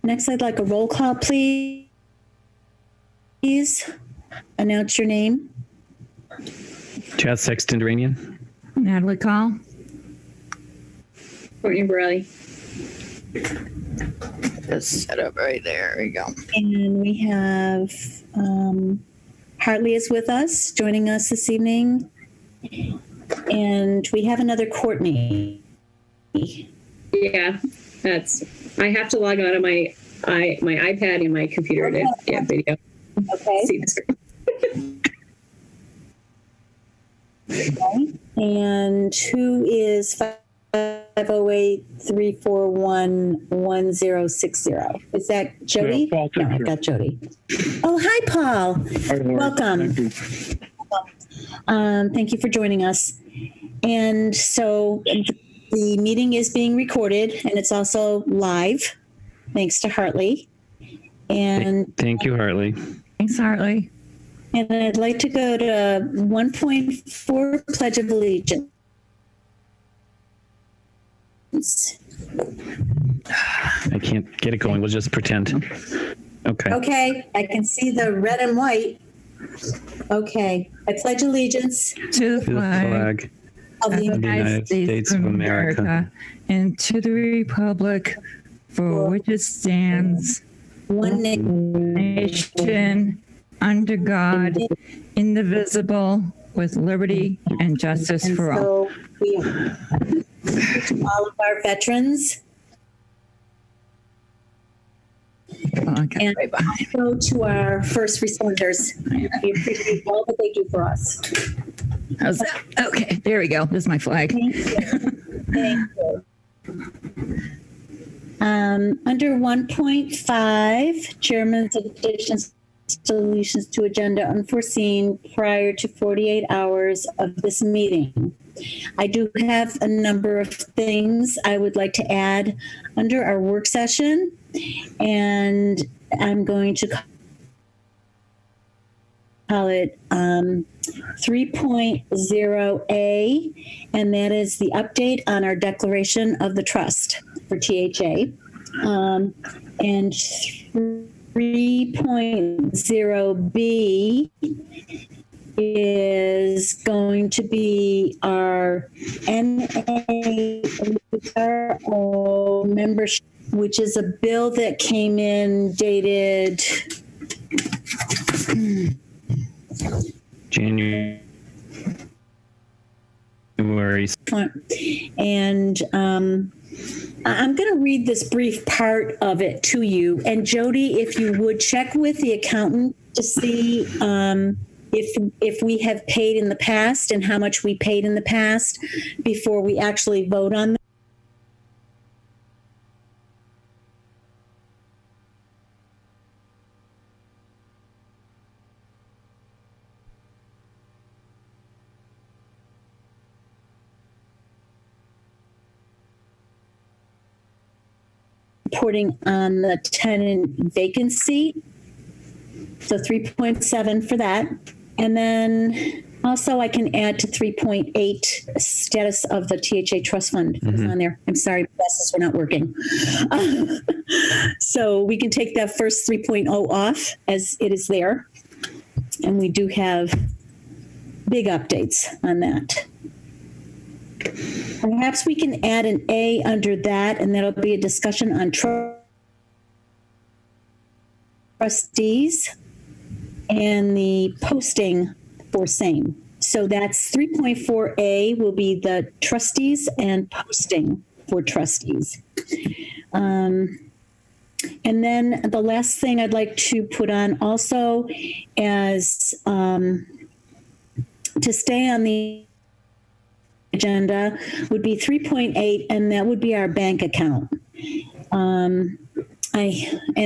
Next, I'd like a roll call, please. Announce your name. Chad Sexton-Duranian. Natalie Call. Courtney Borelli. Just set up right there. There we go. And we have Hartley is with us, joining us this evening. And we have another Courtney. Yeah, I have to log on to my iPad and my computer to get video. Okay. See the screen. Okay. And who is 508-341-1060? Is that Jody? Paul, no, I've got Jody. Oh, hi, Paul. Hi, Welcome. Thank you. Thank you for joining us. And so the meeting is being recorded and it's also live, thanks to Hartley. And thank you, Hartley. Thanks, Hartley. And I'd like to go to 1.4, Pledge of Allegiance. I can't get it going. We'll just pretend. Okay. Okay, I can see the red and white. Okay, I pledge allegiance To the To the flag of the of the United States of America and to the republic for which it stands, one nation, under God, indivisible, with liberty and justice and for all. so we to all of our veterans Okay, and right behind. also to our first responders. We appreciate all that they do for us. How's that? Okay, there we go. This is my flag. Thank you. Thank you. Under 1.5, Chairman's additions, deletions to agenda unforeseen prior to 48 hours of this meeting. I do have a number of things I would like to add under our work session, and I'm going to call it 3.0A, and that is the update on our declaration of the trust for THA. And 3.0B is going to be our NAO membership, which is a bill that came in dated January. and I'm going to read this brief part of it to you. And Jody, if you would check with the accountant to see if we have paid in the past and how much we paid in the past before we actually vote on them. Reporting on the tenant vacancy. So 3.7 for that. And then also I can add to 3.8 status of the THA trust fund is on there. I'm sorry, glasses were not working. So we can take that first 3.0 off as it is there. And we do have big updates on that. Perhaps we can add an A under that, and that'll be a discussion on trustees and the posting for same. So that's 3.4A will be the trustees and posting for trustees. And then the last thing I'd like to put on also as to stay on the agenda would be 3.8, and that would be our bank account.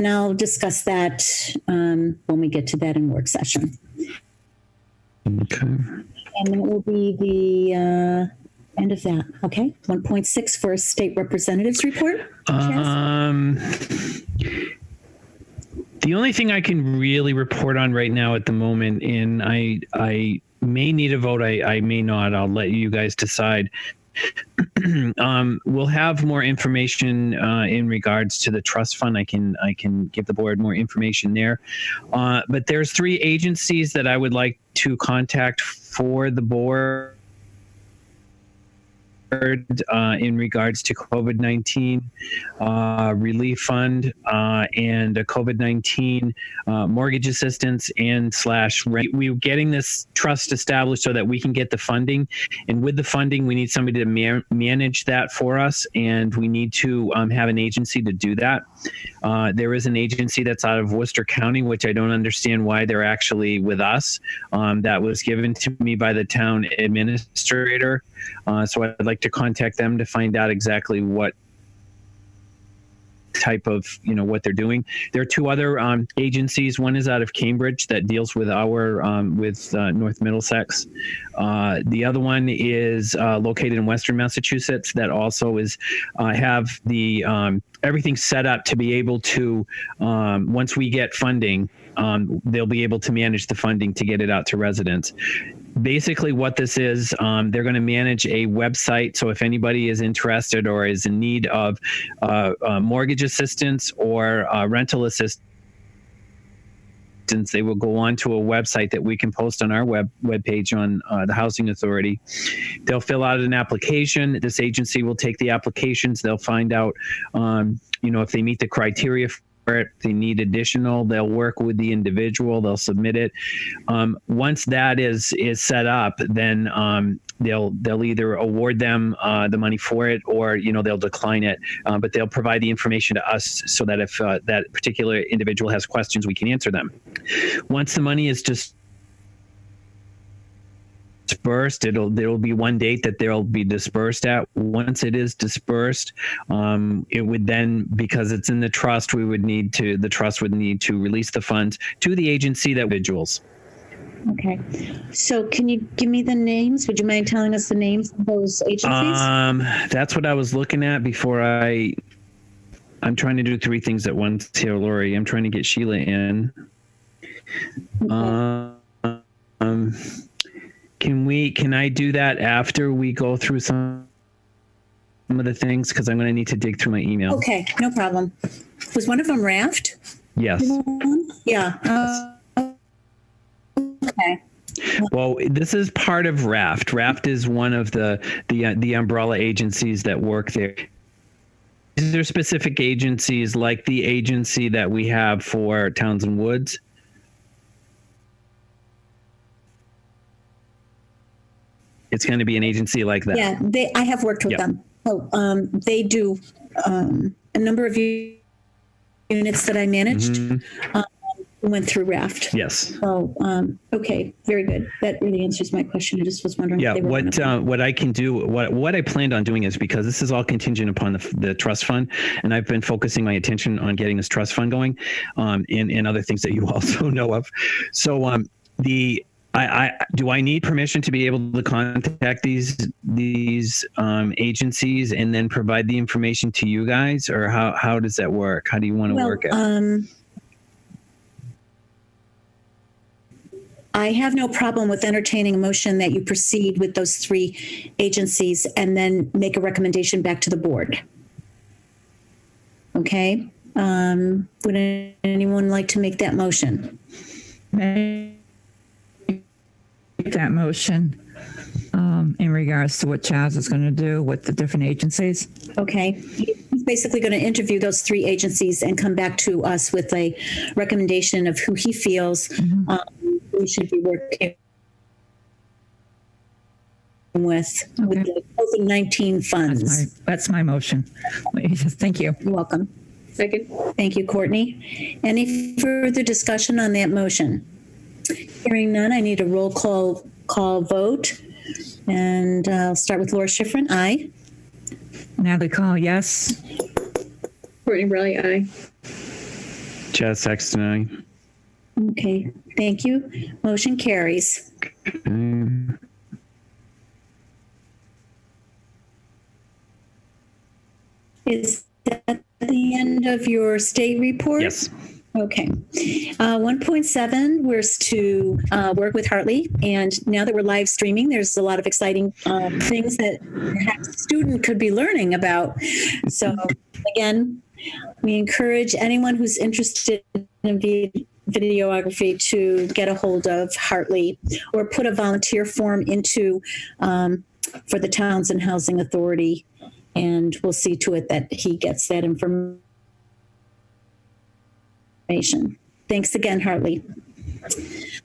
I'll discuss that when we get to that in work session. Okay. And that will be the end of that. Okay. 1.6 for state representatives report. The only thing I can really report on right now at the moment, and I may need a vote, I may not, I'll let you guys decide, We'll have more information in regards to the trust fund. I can give the board more information there. But there's 3 agencies that I would like to contact for the board in regards to COVID-19 relief fund and a COVID-19 mortgage assistance and / we're getting this trust established so that we can get the funding, and with the funding we need somebody to manage that for us, and we need to have an agency to do that. There is an agency that's out of Worcester County, which I don't understand why they're actually with us. That was given to me by the town administrator. So I'd like to contact them to find out exactly what type of, what they're doing. There are 2 other agencies. One is out of Cambridge that deals with North Middlesex. The other one is located in Western Massachusetts that also is have the everything set up to be able to, once we get funding, they'll be able to manage the funding to get it out to residents. Basically what this is, they're going to manage a website. So if anybody is interested or is in need of mortgage assistance or rental assistance, they will go on to a website that we can post on our web page on the Housing Authority. They'll fill out an application. This agency will take the applications. They'll find out, if they meet the criteria for it, if they need additional, they'll work with the individual, they'll submit it. Once that is set up, then they'll either award them the money for it, or they'll decline it. But they'll provide the information to us so that if that particular individual has questions, we can answer them. Once the money is dispersed, it'll be one date that they'll be dispersed at. Once it is dispersed, it would then, because it's in the trust, the trust would need to release the funds to the agency that individuals. Okay. So can you give me the names? Would you mind telling us the names of those agencies? That's what I was looking at before I'm trying to do 3 things at once here, Lori. I'm trying to get Sheila in. Okay. Can I do that after we go through some of the things? Because I'm going to need to dig through my email. Okay, no problem. Was one of them Raft? Yes. Yeah. Okay. Well, this is part of Raft. Raft is one of the umbrella agencies that work there. These are specific agencies like the agency that we have for Townsend Woods. It's going to be an agency like that. Yeah, I have worked with them. Oh, they do a number of units that I managed. Went through Raft. Yes. So, okay, very good. That really answers my question. I just was wondering. Yeah. If they were what I can do, what I planned on doing is, because this is all contingent upon the trust fund, and I've been focusing my attention on getting this trust fund going, and other things that you also know of. So, do I need permission to be able to contact these agencies and then provide the information to you guys, or how does that work? How do you want to work it? I have no problem with entertaining a motion that you proceed with those 3 agencies and then make a recommendation back to the board. Okay. Would anyone like to make that motion? Make that motion in regards to what Chaz is going to do with the different agencies. Okay. He's basically going to interview those 3 agencies and come back to us with a recommendation of who he feels we should be working with the COVID-19 funds. That's my motion. Thank you. You're welcome. Second. Thank you, Courtney. Any further discussion on that motion? Hearing none, I need a roll call vote. And I'll start with Laura Schifrin. Aye. Natalie Call, yes. Courtney Briley, aye. Chaz Sexton, aye. Okay, thank you. Motion carries. Is that the end of your state report? Yes. Okay. 1.7, we're to work with Hartley. And now that we're live streaming, there's a lot of exciting things that perhaps a student could be learning about. So again, we encourage anyone who's interested in videography to get a hold of Hartley or put a volunteer form into for the Townsend Housing Authority. And we'll see to it that he gets that information. Thanks again, Hartley.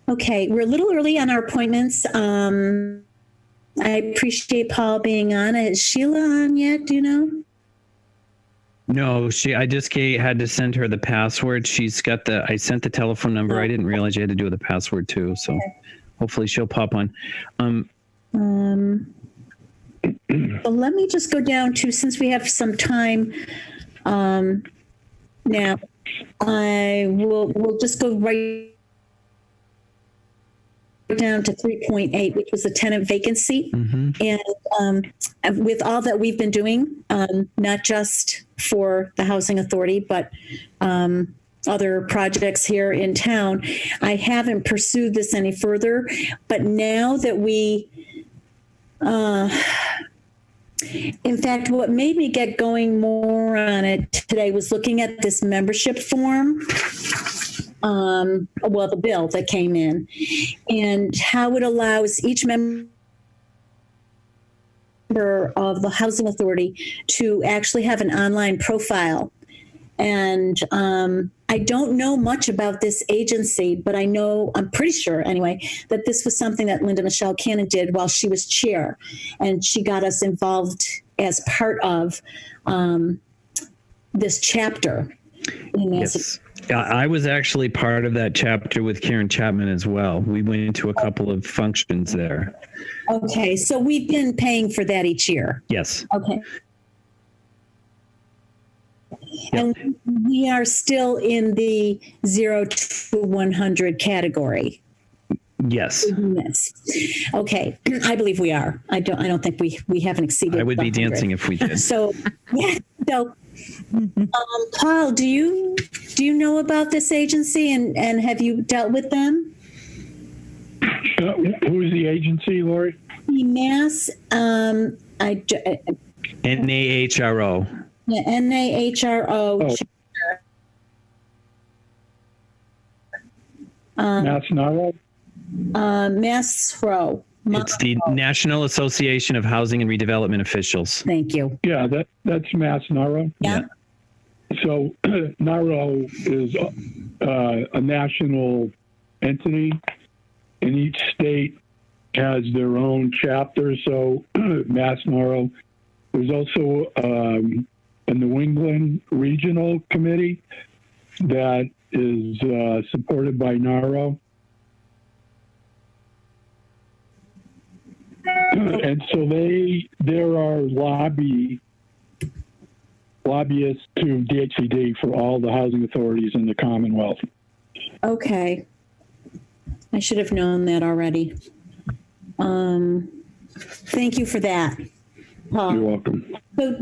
Okay, we're a little early on our appointments. I appreciate Paul being on. Is Sheila on yet? Do you know? No, I just had to send her the password. She's got I sent the telephone number. I didn't realize you had to do the password too. So okay. Hopefully she'll pop on. So let me just go down to, since we have some time now, we'll just go right down to 3.8, which was a tenant vacancy. And with all that we've been doing, not just for the Housing Authority, but other projects here in town, I haven't pursued this any further. But now that in fact, what made me get going more on it today was looking at this membership form. The bill that came in, and how it allows each member of the Housing Authority to actually have an online profile. And I don't know much about this agency, but I'm pretty sure anyway, that this was something that Linda Michelle Cannon did while she was chair. And she got us involved as part of this chapter. Yes. I was actually part of that chapter with Karen Chapman as well. We went to a couple of functions there. Okay, so we've been paying for that each year. Yes. Okay. Yep. And we are still in the 0 to 100 category. Yes. Okay, I believe we are. I don't think we haven't exceeded. I would be dancing if we did. So, yeah. So, Paul, do you know about this agency, and have you dealt with them? Who is the agency, Lori? The Mass. NAHRO. Yeah, NAHRO. Mass MassRO. It's the National Association of Housing and Redevelopment Officials. Thank you. Yeah, that's Mass NARO. Yeah. So NARO is a national entity, and each state has their own chapter. So Mass NARO. There's also a New England Regional Committee that is supported by NARO. And so there are lobbyists to DHCD for all the housing authorities in the Commonwealth. Okay. I should have known that already. Thank you for that, Paul. You're welcome. So,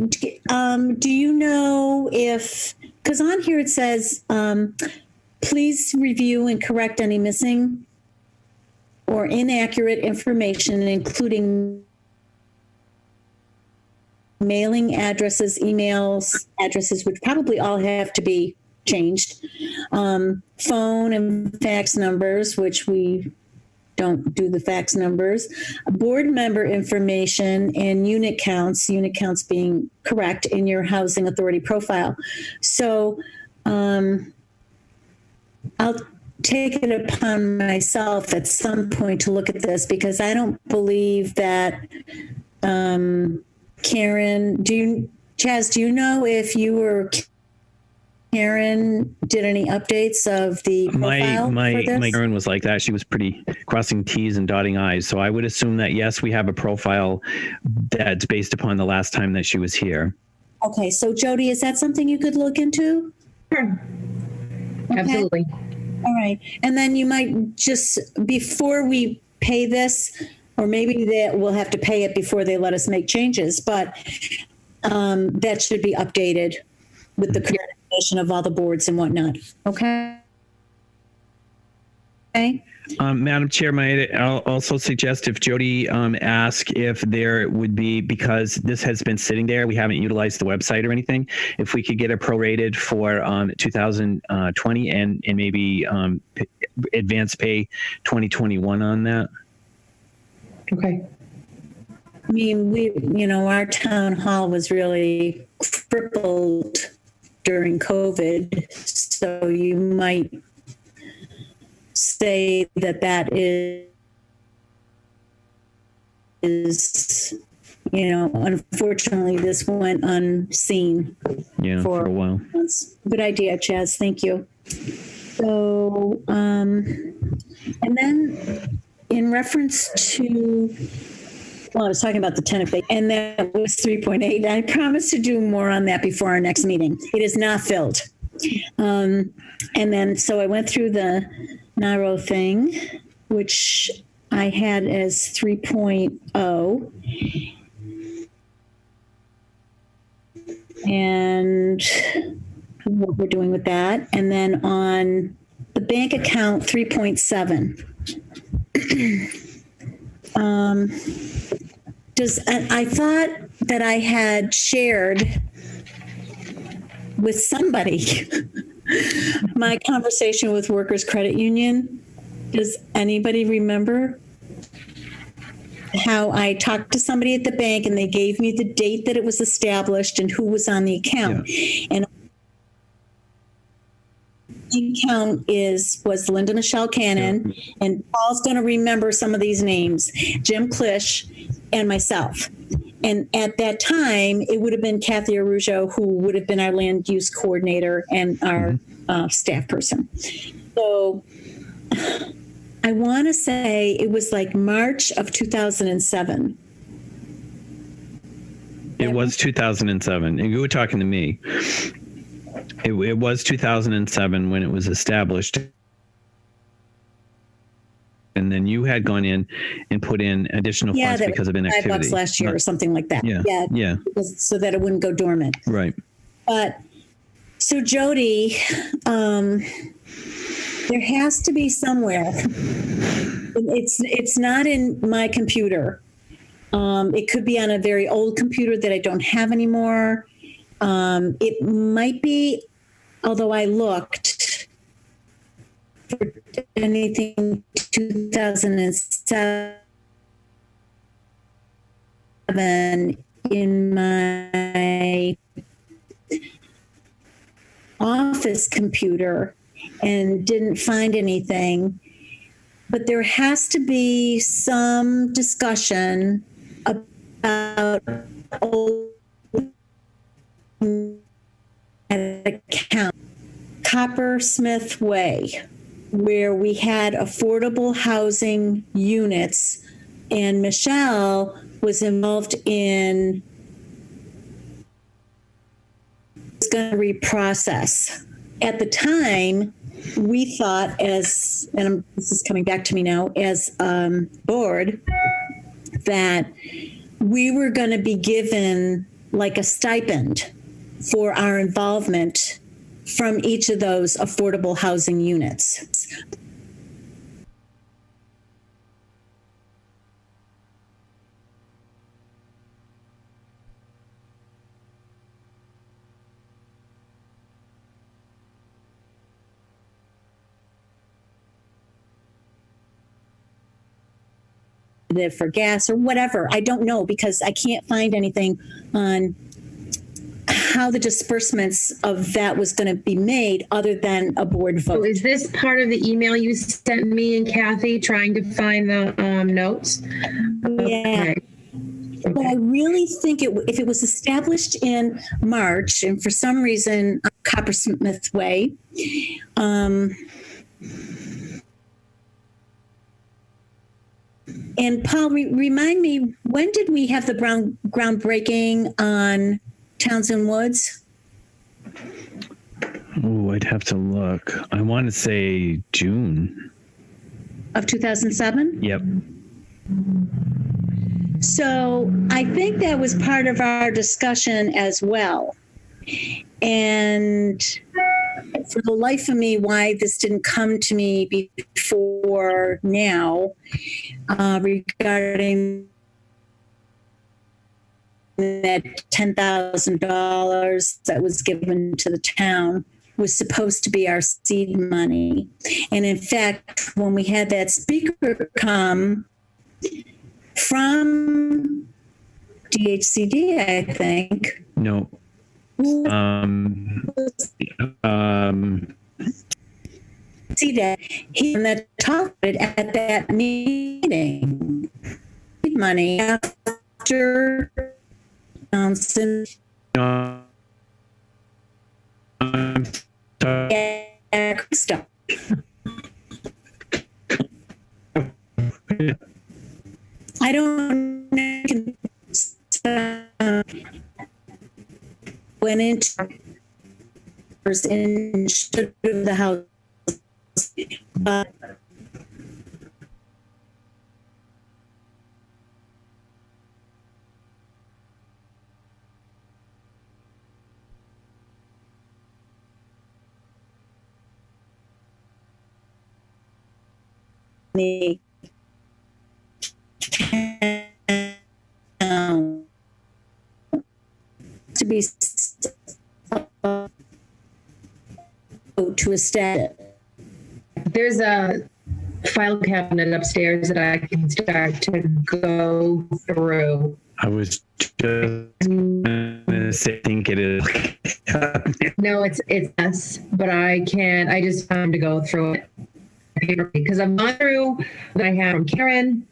do you know because on here it says, please review and correct any missing or inaccurate information, including mailing addresses, emails, addresses, which probably all have to be changed, phone and fax numbers, which we don't do the fax numbers, board member information, and unit counts being correct in your housing authority profile. So I'll take it upon myself at some point to look at this, because I don't believe that Karen, Chaz, do you know if you or Karen did any updates of the profile my for this? Karen was like that. She was pretty crossing T's and dotting I's. So I would assume that, yes, we have a profile that's based upon the last time that she was here. Okay. So Jody, is that something you could look into? Sure. Okay. Absolutely. All right. And then you might just, before we pay this, or maybe we'll have to pay it before they let us make changes, but that should be updated with the current information of all the boards and whatnot. Okay. Okay. Madam Chair, might I also suggest if Jody ask if there would be, because this has been sitting there, we haven't utilized the website or anything, if we could get it prorated for 2020 and maybe advance pay 2021 on that. Okay. I mean, our town hall was really crippled during COVID, so you might say that is, unfortunately this went unseen. Yeah, for a while. Good idea, Chaz. Thank you. So, and then in reference to, I was talking about the tenant base, and that was 3.8. I promised to do more on that before our next meeting. It is not filled. And then, so I went through the NARO thing, which I had as 3.0. And what we're doing with that. And then on the bank account, 3.7. I thought that I had shared with somebody my conversation with Workers Credit Union. Does anybody remember how I talked to somebody at the bank and they gave me the date that it was established and who was on the account? Yeah. And the account was Linda Michelle Cannon, and Paul's going to remember some of these names: Jim Klisch and myself. And at that time, it would have been Kathy Arujo, who would have been our land use coordinator and our staff person. So I want to say it was like March of 2007. It was 2007. And you were talking to me. It was 2007 when it was established. And then you had gone in and put in additional funds because of inactivity. $5 last year or something like that. Yeah. So that it wouldn't go dormant. Right. But so Jody, there has to be somewhere. It's not in my computer. It could be on a very old computer that I don't have anymore. It might be, although I looked for anything 2007 in my office computer and didn't find anything. But there has to be some discussion about old account, Coppersmith Way, where we had affordable housing units, and Michelle was involved in going to reprocess. At the time, we thought, this is coming back to me now, as board, that we were going to be given like a stipend for our involvement from each of those affordable housing units. For gas or whatever. I don't know, because I can't find anything on how the disbursements of that was going to be made other than a board vote. So is this part of the email you sent me and Kathy trying to find the notes? Yeah. Okay. But I really think if it was established in March, and for some reason, Coppersmith Way, and Paul, remind me, when did we have the groundbreaking on Townsend Woods? Oh, I'd have to look. I want to say June. Of 2007? Yep. So I think that was part of our discussion as well. And for the life of me, why this didn't come to me before now, regarding that $10,000 that was given to the town, was supposed to be our seed money. And in fact, when we had that speaker come from DHCD, I think. No. See that he that talked it at that meeting. Seed money after Johnson. Stuff. I don't know. Went into the house, but the to be to establish. There's a file cabinet upstairs that I can start to go through. I was just gonna say, think it is. No, it's us, but I just time to go through it because I've gone through that I have from Karen,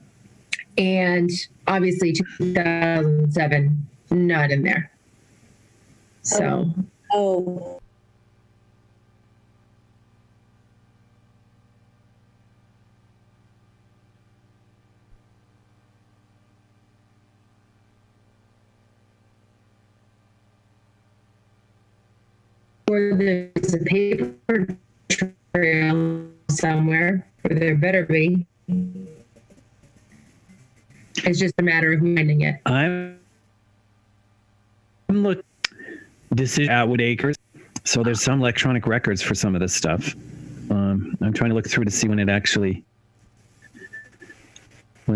and obviously 2007 not in there. So Oh. or there's a paper trail somewhere, or there better be. It's just a matter of finding it. I'm looking decision Atwood Acres. So there's some electronic records for some of this stuff. I'm trying to look through to see when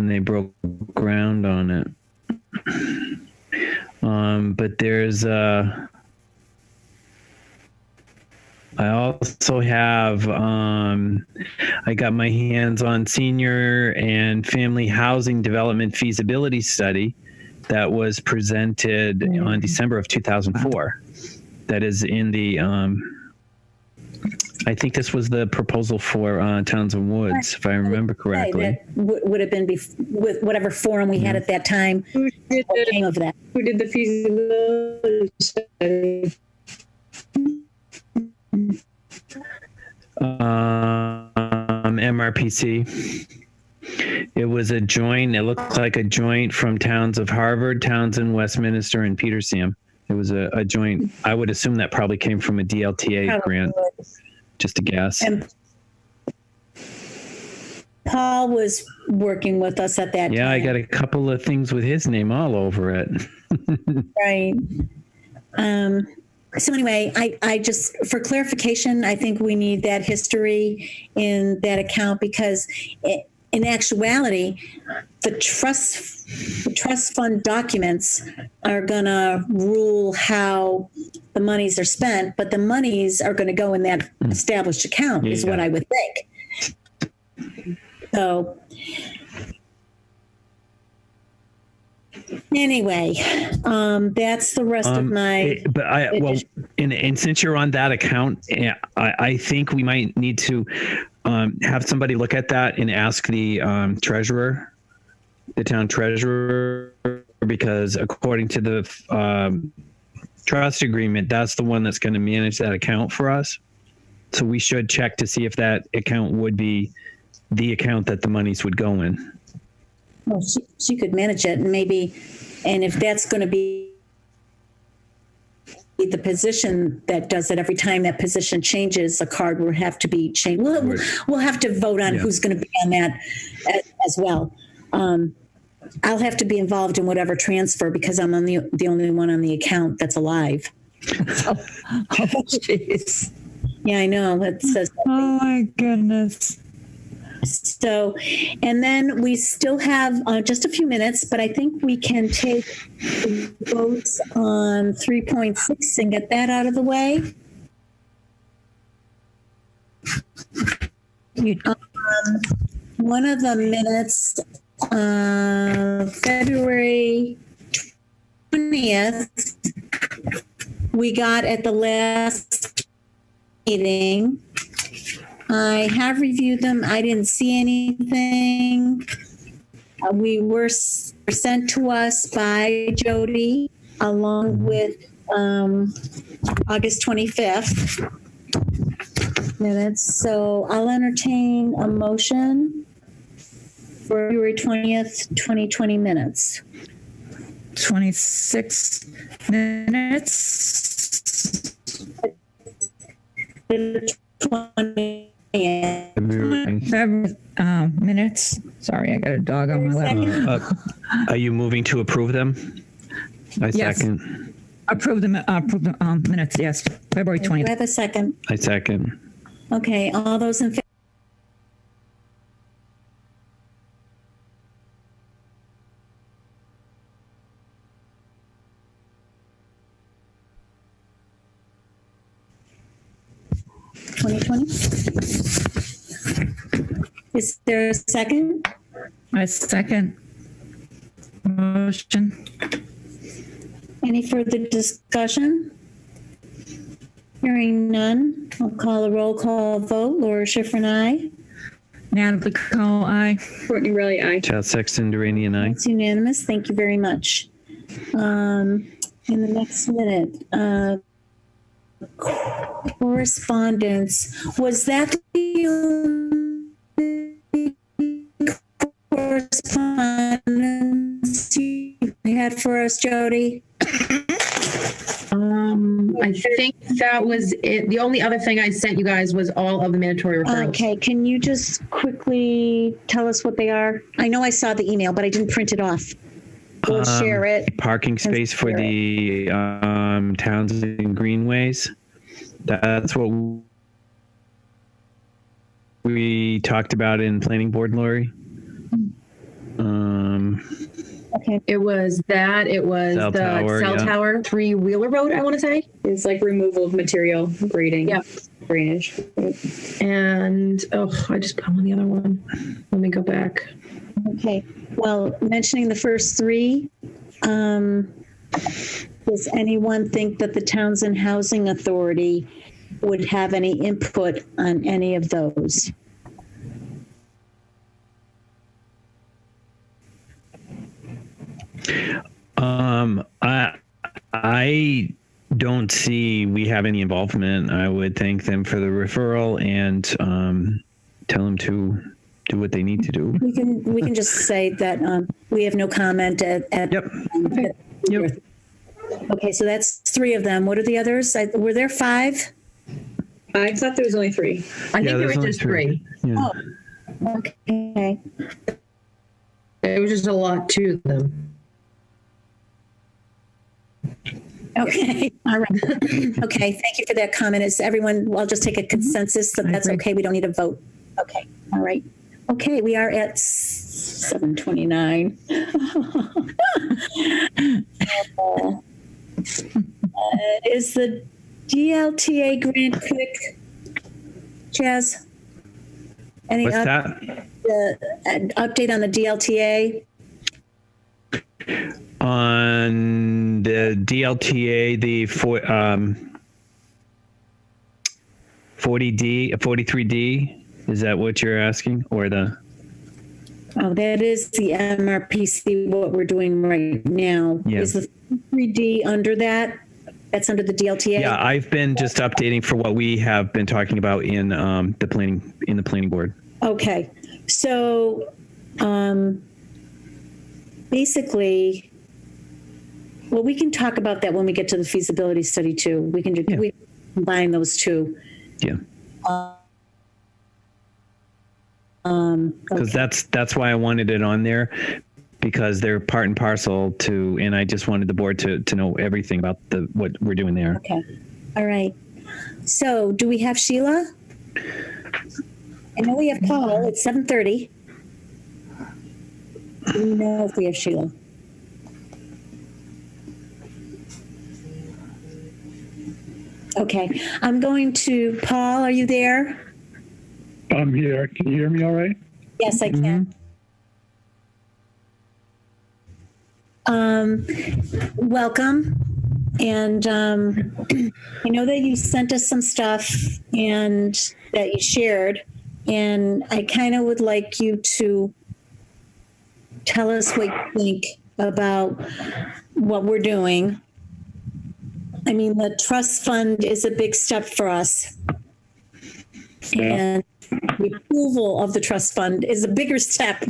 they broke ground on it. But there's I also have I got my hands on senior and family housing development feasibility study that was presented on December of 2004. That is in the I think this was the proposal for Townsend Woods, if I remember correctly. That would have been with whatever forum we had at that time. Who did What came of that? Who did the feasibility study? MRPC. It was a joint. It looked like a joint from towns of Harvard, Townsend, Westminster, and Petersham. It was a joint. I would assume that probably came from a DLTA grant. Just a guess. And Paul was working with us at that time. Yeah, I got a couple of things with his name all over it. Right. So anyway, I just, for clarification, I think we need that history in that account because in actuality, the trust fund documents are going to rule how the monies are spent, but the monies are going to go in that established account is what I would think. So anyway, that's the rest of my. And since you're on that account, I think we might need to have somebody look at that and ask the treasurer, the town treasurer, because according to the trust agreement, that's the one that's going to manage that account for us. So we should check to see if that account would be the account that the monies would go in. Well, she could manage it and maybe, and if that's going to be the position that does it, every time that position changes, a card will have to be changed. We'll have to vote on who's going to be on that as well. I'll have to be involved in whatever transfer because I'm on the only one on the account that's alive. Oh, jeez. Yeah, I know. That says Oh, my goodness. so. And then we still have just a few minutes, but I think we can take the votes on 3.6 and get that out of the way. One of the minutes, February 20th, we got at the last meeting. I have reviewed them. I didn't see anything. We were sent to us by Jody along with August 25th minutes. So I'll entertain a motion for February 20th, 2020 minutes. 26 minutes. 20th. Minutes. Sorry, I got a dog on my lap. Are you moving to approve them? I Yes. second. Approve the minutes, yes. February Do I 20th. have a second? I second. Okay, all those in favor? Is there a second? I second motion. Any further discussion? Hearing none, I'll call a roll call vote. Laura Schifrin, aye. Natalie Cole, aye. Courtney Riley, aye. Chad Sexton, Durrani, and I. It's unanimous. Thank you very much. In the next minute, correspondence. Was that the only correspondence you had for us, Jody? I think that was it. The only other thing I sent you guys was all of the mandatory referrals. Okay, can you just quickly tell us what they are? I know I saw the email, but I didn't print it off. We'll share it. Parking space for the towns and greenways. That's what we talked about in planning board, Lori. Okay. It was that. It was Cell the tower, cell yeah. tower, 3 Wheeler Road, I want to say. It's like removal of material, grading, Yep. drainage. And, I just put on the other one. Let me go back. Okay. Well, mentioning the first three, does anyone think that the Townsend Housing Authority would have any input on any of those? I don't see we have any involvement. I would thank them for the referral and tell them to do what they need to do. We can just say that we have no comment at Yep. Yep. Okay, so that's three of them. What are the others? Were there five? I thought there was only 3. I think there there's was only just 3. Yeah. Oh, okay. It was just a lot to them. Okay, all right. Okay, thank you for that comment. Is everyone, I'll just take a consensus that that's okay. We don't need a vote. Okay, all right. Okay, we are at 7:29. Is the DLTA grant quick, Chaz? Any What's that? update on the DLTA? On the DLTA, the 40D, 43D, is that what you're asking? Or the? Oh, that is the MRPC, what we're doing right now. Yeah. Is the 3D under that? That's under the DLTA? Yeah, I've been just updating for what we have been talking about in the planning board. Okay, so basically, well, we can talk about that when we get to the feasibility study too. We can we combine those two. Yeah. Okay. Because that's why I wanted it on there, because they're part and parcel to, and I just wanted the board to know everything about what we're doing there. Okay. All right. So do we have Sheila? I know we have Paul at 7:30. Do we know if we have Sheila? Okay. I'm going to, Paul, are you there? I'm here. Can you hear me all right? Yes, I can. Welcome. And I know that you sent us some stuff and that you shared. And I kind of would like you to tell us what you think about what we're doing. I mean, the trust fund is a big step for us. And the approval of the trust fund is a bigger step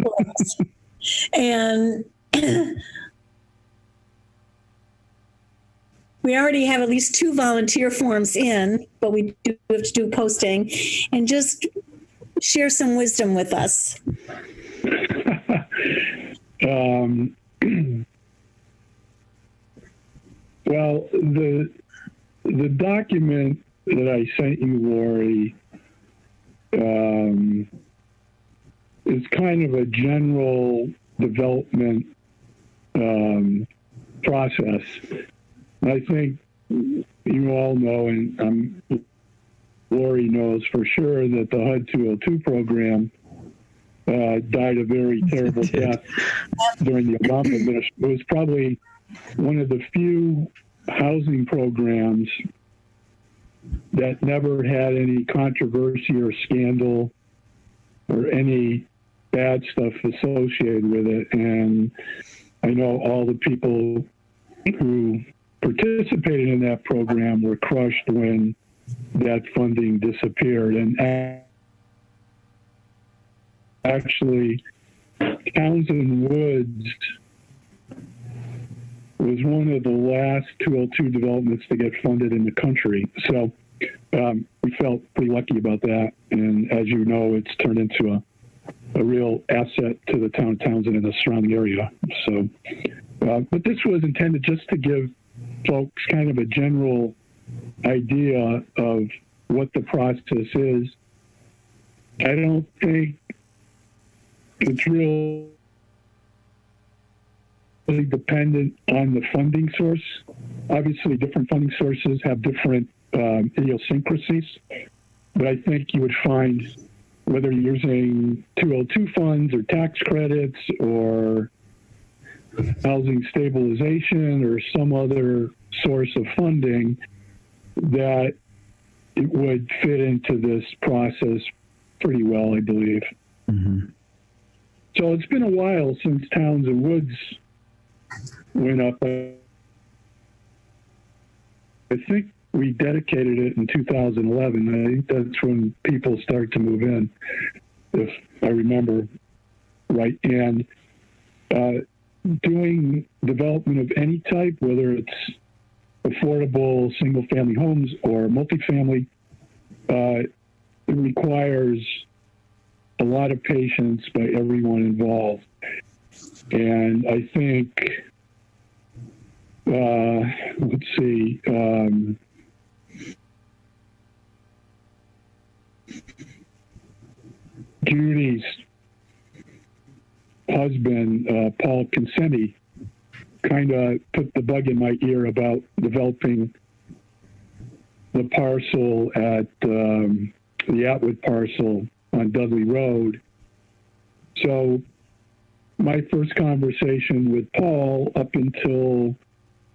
for us. And we already have at least 2 volunteer forms in, but we do have to do posting, and just share some wisdom with us. Well, the document that I sent you, Lori, is kind of a general development process. And I think you all know, and Lori knows for sure, that the HUD 202 program died a very terrible death during the Obama administration. It was probably one of the few housing programs that never had any controversy or scandal or any bad stuff associated with it. And I know all the people who participated in that program were crushed when that funding disappeared. And actually, Townsend Woods was one of the last 202 developments to get funded in the country. So we felt pretty lucky about that. And as you know, it's turned into a real asset to the town of Townsend and the surrounding area. So, but this was intended just to give folks kind of a general idea of what the process is. I don't think it's really dependent on the funding source. Obviously, different funding sources have different idiosyncrasies, but I think you would find, whether you're using 202 funds or tax credits or housing stabilization or some other source of funding, that it would fit into this process pretty well, I believe. Mm-hmm. So it's been a while since Townsend Woods went up. I think we dedicated it in 2011. I think that's when people started to move in, if I remember right. And doing development of any type, whether it's affordable single-family homes or multifamily, it requires a lot of patience by everyone involved. And I think, let's see, Judy's husband, Paul Consenti, kind of put the bug in my ear about developing the parcel at the Atwood parcel on Dudley Road. So my first conversation with Paul up until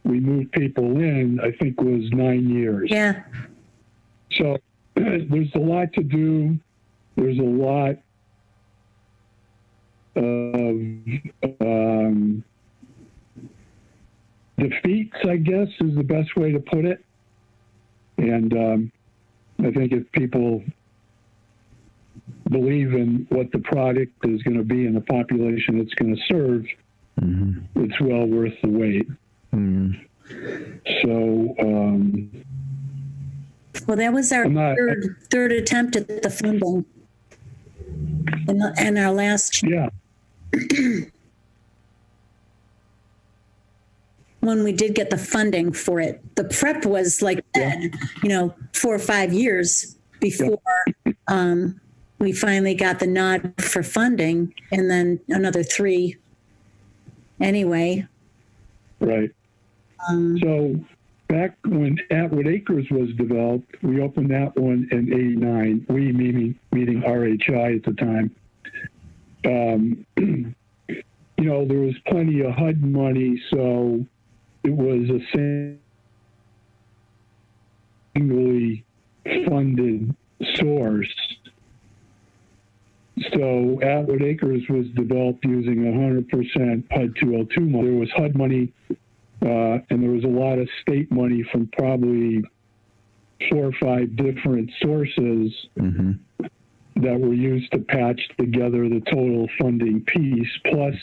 we moved people in, I think, was 9 years. Yeah. So there's a lot to do. There's a lot of defeats, I guess, is the best way to put it. And I think if people believe in what the product is going to be and the population it's going to serve, mm-hmm. it's well worth the wait. Mm-hmm. So, well, that was our third attempt at the funding, and our last. Yeah. when we did get the funding for it. The prep was like, 4 or 5 years before we finally got the nod for funding, and then another 3 anyway. Right. So back when Atwood Acres was developed, we opened that one in '89. We, meaning RHI at the time. There was plenty of HUD money, so it was a singly funded source. So Atwood Acres was developed using 100% HUD 202 money. There was HUD money, and there was a lot of state money from probably 4 or 5 different sources that were used to patch together the total funding piece. Plus,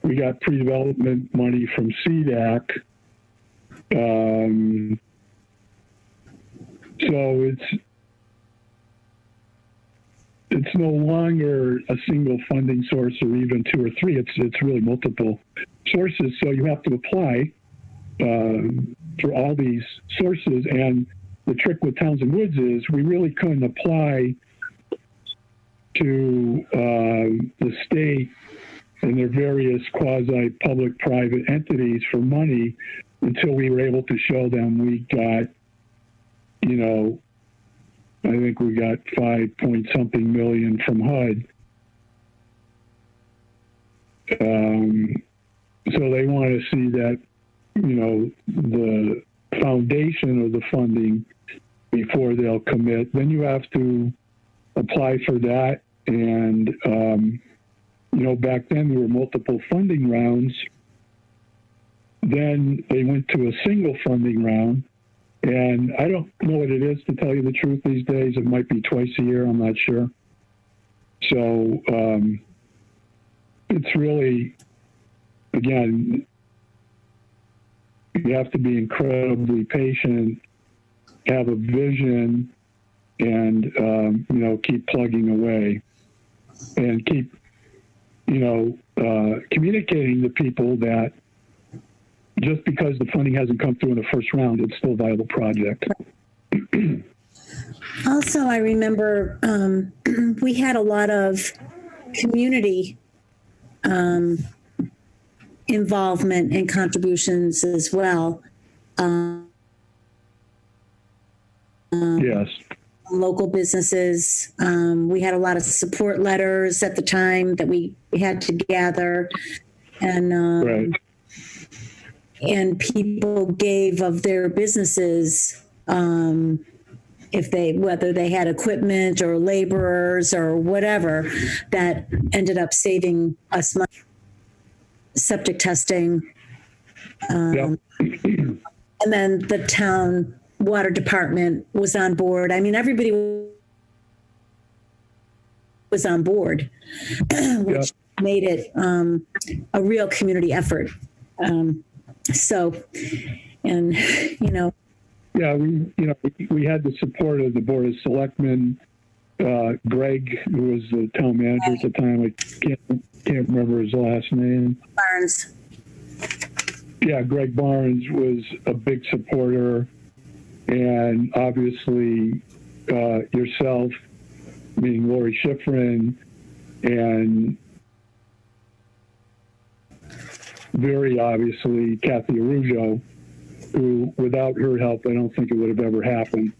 we got pre-development money from CDAC. So it's no longer a single funding source or even 2 or 3. It's really multiple sources. So you have to apply for all these sources. And the trick with Towns and Woods is we really couldn't apply to the state and their various quasi-public-private entities for money until we were able to show them we got, I think we got 5-point-something million from HUD. So they want to see that, the foundation of the funding before they'll commit. Then you have to apply for that. And, back then there were multiple funding rounds. Then they went to a single funding round. And I don't know what it is, to tell you the truth, these days. It might be twice a year. I'm not sure. So it's really, again, you have to be incredibly patient, have a vision, and, keep plugging away and keep, communicating to people that just because the funding hasn't come through in the first round, it's still a viable project. Also, I remember we had a lot of community involvement and contributions as well. Yes. Local businesses. We had a lot of support letters at the time that we had to gather, and Right. And people gave of their businesses, whether they had equipment or laborers or whatever, that ended up saving us money. Septic testing, Yep. and then the town water department was on board. I mean, everybody was on board, which made it a real community effort. Yeah, we had the support of the Board of Selectmen. Greg, who was the town manager at the time, I can't remember his last name. Barnes. Yeah, Greg Barnes was a big supporter, and obviously yourself, meaning Lori Schifrin, and very obviously Kathy Arujo, who, without her help, I don't think it would have ever happened.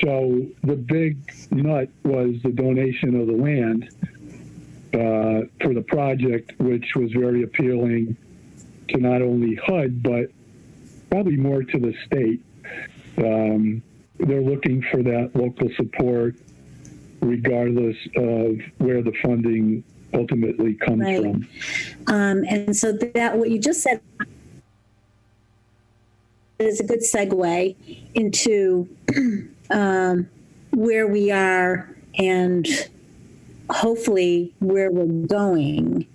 So the big nut was the donation of the land for the project, which was very appealing to not only HUD, but probably more to the state. They're looking for that local support regardless of where the funding ultimately comes from. And so that what you just said is a good segue into where we are and hopefully where we're going.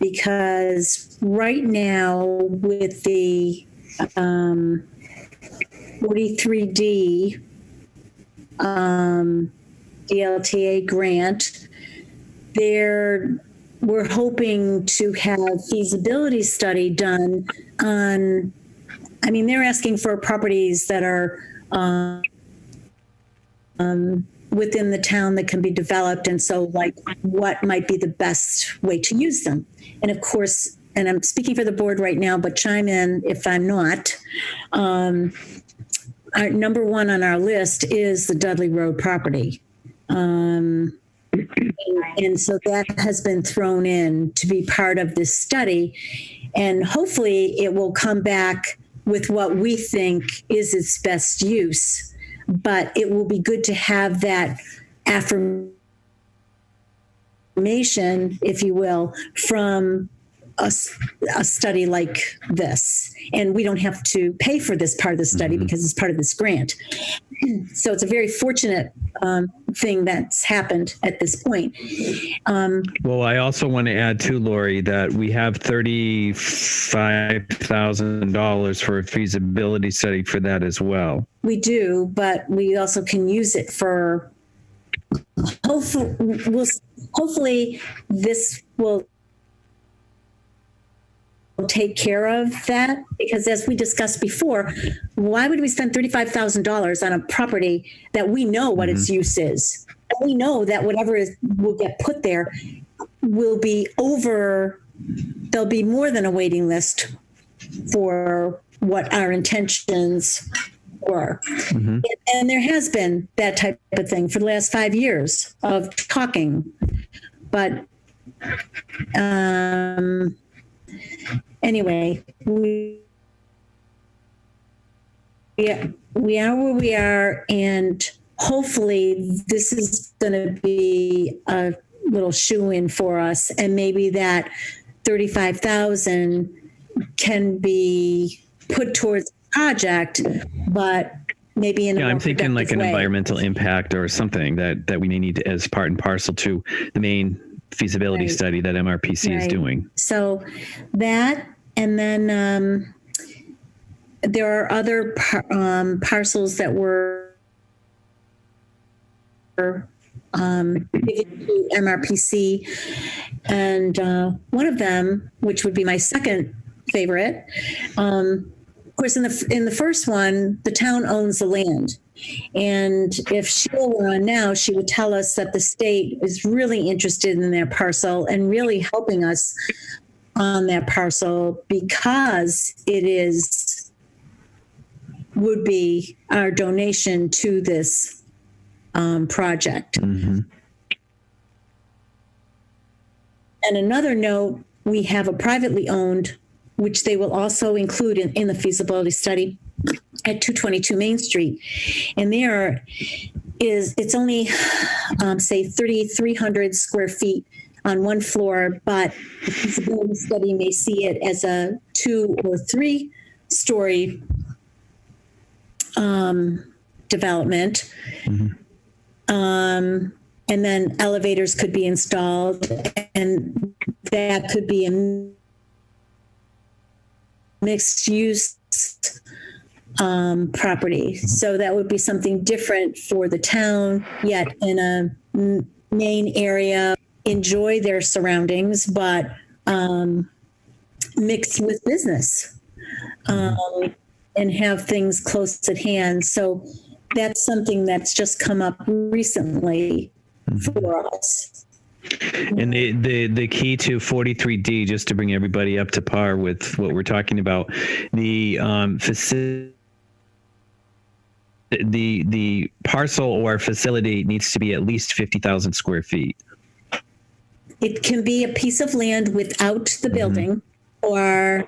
Because right now with the 43D DLTA grant, they're we're hoping to have feasibility study done on, I mean, they're asking for properties that are within the town that can be developed. And so like what might be the best way to use them? And of course, and I'm speaking for the board right now, but chime in if I'm not. Our number one on our list is the Dudley Road property. And so that has been thrown in to be part of this study. And hopefully it will come back with what we think is its best use. But it will be good to have that affirmation, if you will, from a study like this. And we don't have to pay for this part of the study because it's part of this grant. So it's a very fortunate thing that's happened at this point. Well, I also want to add too, Lori, that we have $35,000 for a feasibility study for that as well. We do, but we also can use it for, hopefully this will take care of that, because as we discussed before, why would we spend $35,000 on a property that we know what its use is? And we know that whatever will get put there will be over, there'll be more than a waiting list for what our intentions were. And there has been that type of thing for the last 5 years of talking. But anyway, we are where we are, and hopefully this is going to be a little shoe-in for us, and maybe that 35,000 can be put towards the project, but maybe in a more I'm thinking like an way. environmental impact or something that we may need as part and parcel to the main feasibility study that MRPC is doing. So that, and then there are other parcels that were given to MRPC, and one of them, which would be my second favorite, of course, in the first one, the town owns the land. And if Sheila were on now, she would tell us that the state is really interested in their parcel and really helping us on that parcel, because it would be our donation to this project. And another note, we have a privately owned, which they will also include in the feasibility study, at 222 Main Street. And it's only, say, 3,300 square feet on one floor, but the feasibility study may see it as a 2 or 3 story development. And then elevators could be installed, and that could be a mixed use property. So that would be something different for the town, yet in a main area, enjoy their surroundings, but mixed with business, and have things close at hand. So that's something that's just come up recently for us. And the key to 43D, just to bring everybody up to par with what we're talking about, the the parcel or facility needs to be at least 50,000 square feet. It can be a piece of land without the building, or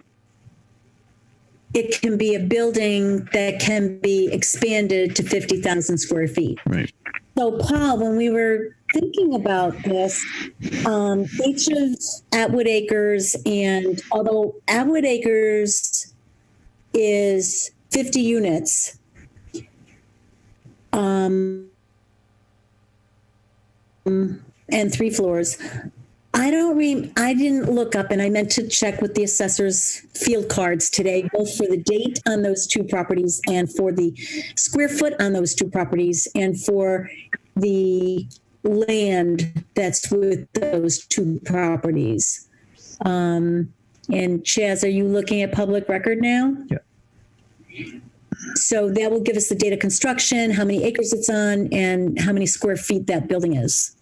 it can be a building that can be expanded to 50,000 square feet. Right. So, Paul, when we were thinking about this, each of Atwood Acres, and although Atwood Acres is 50 units, and 3 floors, I didn't look up, and I meant to check with the assessor's field cards today, both for the date on those 2 properties and for the square foot on those 2 properties and for the land that's with those two properties. And Chaz, are you looking at public record now? Yeah. So that will give us the date of construction, how many acres it's on, and how many square feet that building is.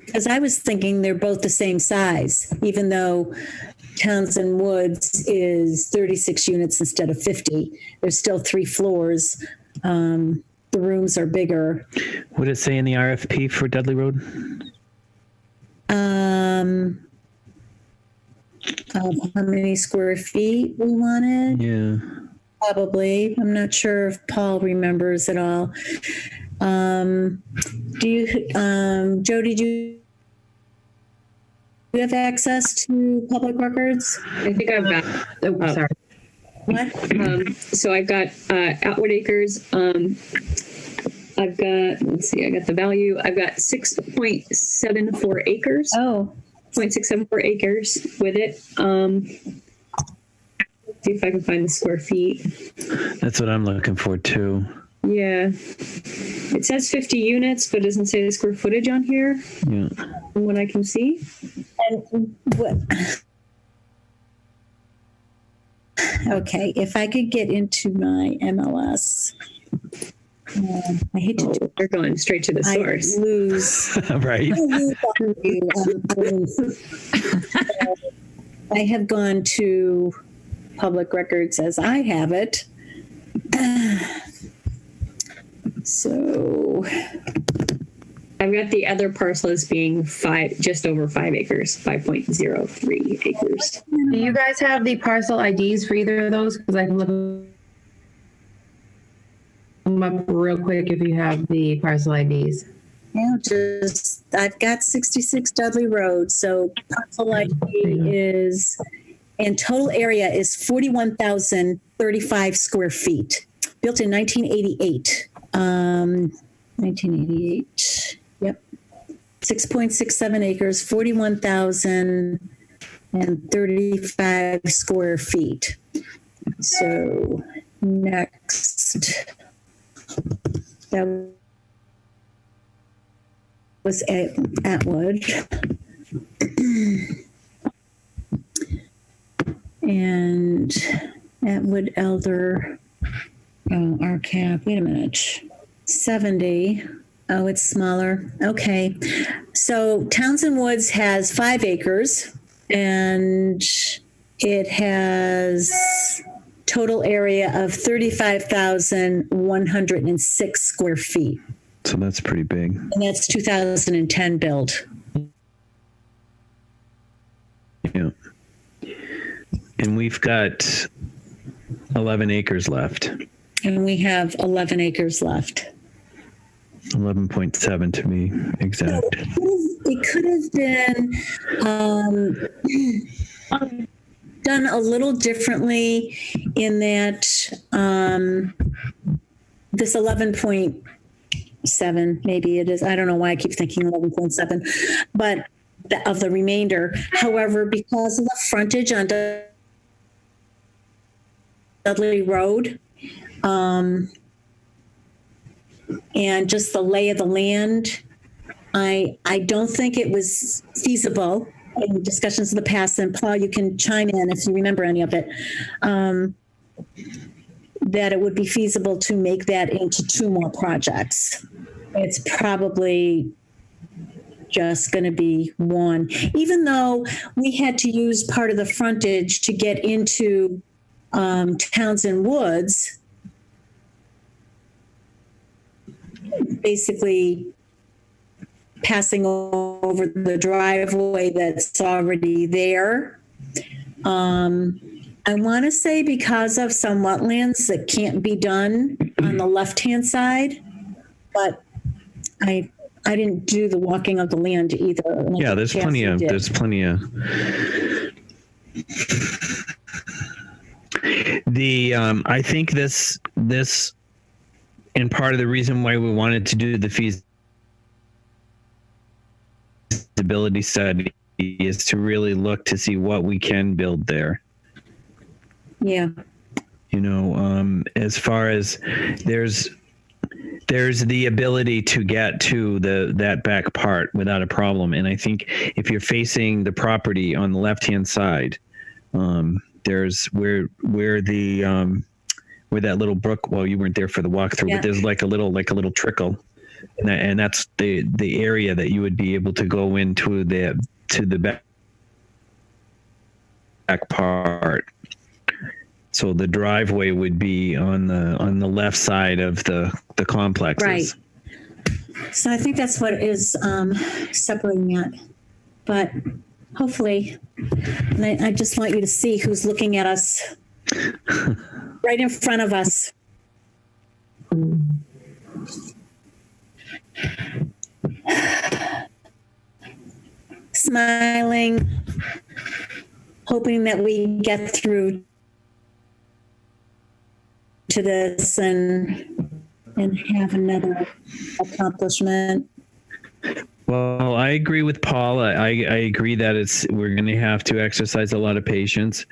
Because I was thinking they're both the same size, even though Townsend Woods is 36 units instead of 50. There's still 3 floors. The rooms are bigger. What did it say in the RFP for Dudley Road? How many square feet we wanted? Yeah. Probably. I'm not sure if Paul remembers at all. Do you, Joe, did you have access to public records? I think I've got. Oh, sorry. What? So I've got Atwood Acres. I've got, let's see, I got the value. I've got 6.74 acres. Oh, 0.674 acres with it. See if I can find the square feet. That's what I'm looking for too. Yeah. It says 50 units, but it doesn't say the square footage on here. Yeah. From what I can see. and what? Okay, if I could get into my MLS. I hate to do They're going straight to the I source. lose. Right. I have gone to public records as I have it. So I've got the other parcel as being just over 5 acres, 5.03 acres. Do you guys have the parcel IDs for either of those? Because I can look them up real quick if you have the parcel IDs. I've got 66 Dudley Road. So parcel ID is, and total area is 41,035 square feet. Built in 1988. 1988. Yep. 6.67 acres, 41,035 square feet. So next, that was Atwood. And Atwood Elder, RCAP, wait a minute, 70. Oh, it's smaller. Okay. So Townsend Woods has 5 acres and it has total area of 35,106 square feet. So that's pretty big. And that's 2010 build. Yeah. And we've got 11 acres left. And we have 11 acres left. 11.7 to be exact. It could have been done a little differently in that this 11.7, maybe it is. I don't know why I keep thinking 11.7, but of the remainder. However, because of the frontage on Dudley Road, and just the lay of the land, I don't think it was feasible in discussions in the past, and Paul, you can chime in if you remember any of it, that it would be feasible to make that into 2 more projects. It's probably just going to be 1, even though we had to use part of the frontage to get into Townsend Woods. Basically passing over the driveway that's already there. I want to say because of some wetlands that can't be done on the left-hand side, but I didn't do the walking of the land either. Yeah, there's plenty of. I think this and part of the reason why we wanted to do the feasibility study is to really look to see what we can build there. Yeah. as far as there's the ability to get to that back part without a problem. And I think if you're facing the property on the left-hand side, there's where that little brook, well, you weren't there for the walkthrough, but there's like a little trickle, and that's the area that you would be able to go into to the back part. So the driveway would be on the left side of the complexes. Right. So I think that's what is separating that. But hopefully, and I just want you to see who's looking at us right in front of us. Smiling, hoping that we get through to this and have another accomplishment. Well, I agree with Paul. I agree that we're going to have to exercise a lot of patience.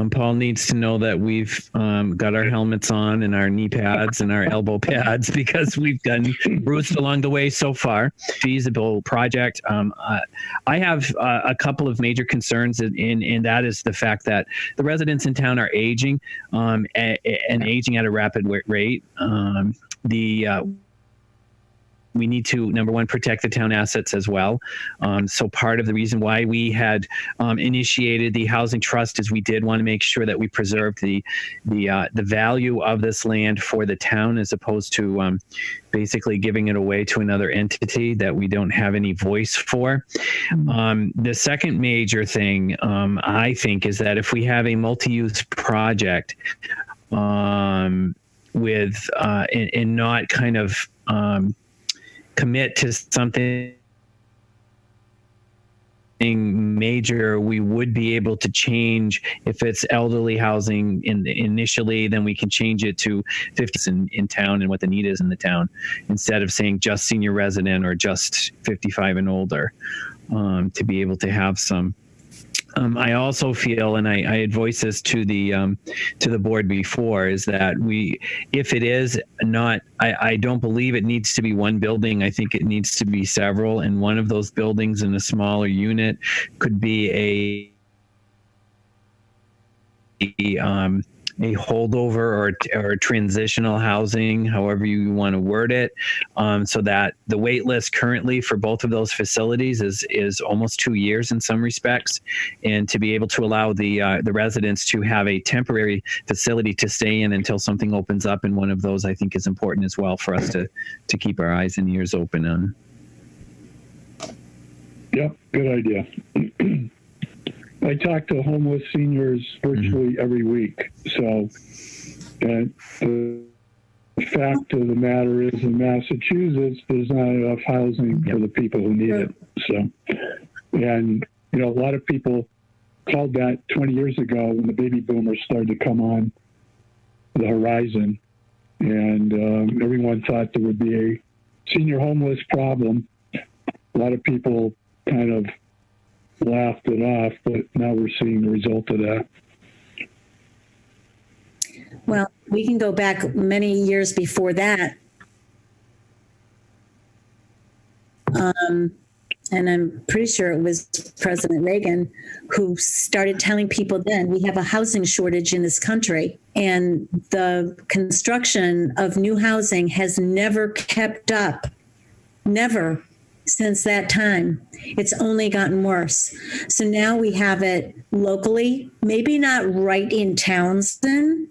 Paul needs to know that we've got our helmets on and our knee pads and our elbow pads because we've gotten bruised along the way so far. Feasible project. I have a couple of major concerns, and that is the fact that the residents in town are aging and aging at a rapid rate. We need to, number one, protect the town assets as well. So part of the reason why we had initiated the housing trust is we did want to make sure that we preserved the value of this land for the town, as opposed to basically giving it away to another entity that we don't have any voice for. The second major thing, I think, is that if we have a multi-use project with and not kind of commit to something major, we would be able to change. If it's elderly housing initially, then we can change it to 50s in town and what the need is in the town, instead of saying just senior resident or just 55 and older, to be able to have some. I also feel, and I had voiced this to the board before, is that if it is not, I don't believe it needs to be one building. I think it needs to be several, and one of those buildings in a smaller unit could be a holdover or transitional housing, however you want to word it, so that the wait list currently for both of those facilities is almost 2 years in some respects, and to be able to allow the residents to have a temporary facility to stay in until something opens up in one of those, I think is important as well for us to keep our eyes and ears open on. Yeah, good idea. I talk to homeless seniors virtually every week. So, and the fact of the matter is, in Massachusetts, there's not enough housing for the people who need it. So, and, a lot of people called that 20 years ago when the baby boomers started to come on the horizon. And everyone thought there would be a senior homeless problem. A lot of people kind of laughed it off, but now we're seeing the result of that. Well, we can go back many years before that. And I'm pretty sure it was President Reagan who started telling people then, we have a housing shortage in this country. And the construction of new housing has never kept up. Never. Since that time, it's only gotten worse. So now we have it locally, maybe not right in Townsend,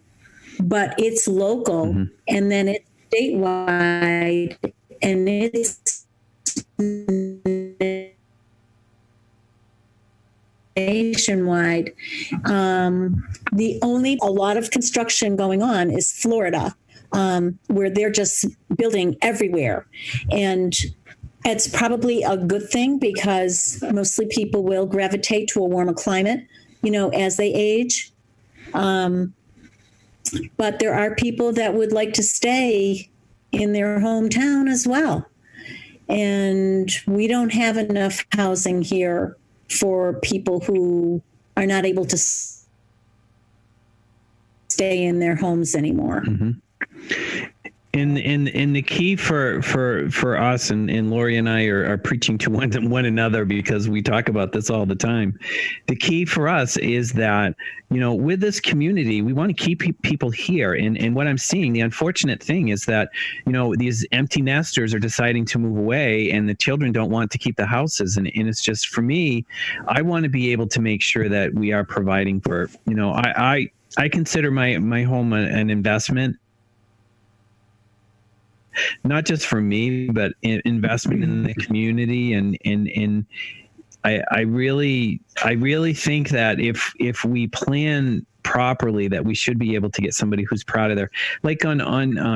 but it's local, and then it's statewide, and it's nationwide. A lot of construction going on is Florida, where they're just building everywhere. And it's probably a good thing because mostly people will gravitate to a warmer climate, as they age. But there are people that would like to stay in their hometown as well. And we don't have enough housing here for people who are not able to stay in their homes anymore. Mm-hmm. And the key for us, and Lori and I are preaching to one another because we talk about this all the time. The key for us is that, with this community, we want to keep people here. And what I'm seeing, the unfortunate thing is that, these empty nesters are deciding to move away and the children don't want to keep the houses. And it's just, for me, I want to be able to make sure that we are providing for, I consider my home an investment. Not just for me, but investment in the community, and I really think that if we plan properly, that we should be able to get somebody who's proud of like on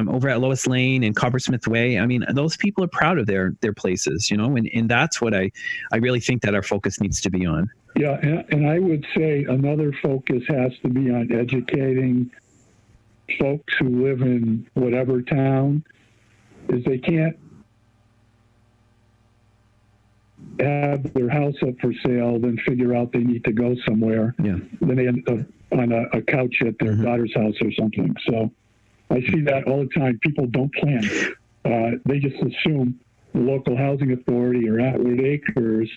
over at Lois Lane and Coppersmith Way. I mean, those people are proud of their places, and that's what I really think that our focus needs to be on. Yeah, and I would say another focus has to be on educating folks who live in whatever town. Is they can't have their house up for sale, then figure out they need to go somewhere. Yeah. Then they end up on a couch at their daughter's house or something. So I see that all the time. People don't plan. They just assume the local housing authority or Atwood Acres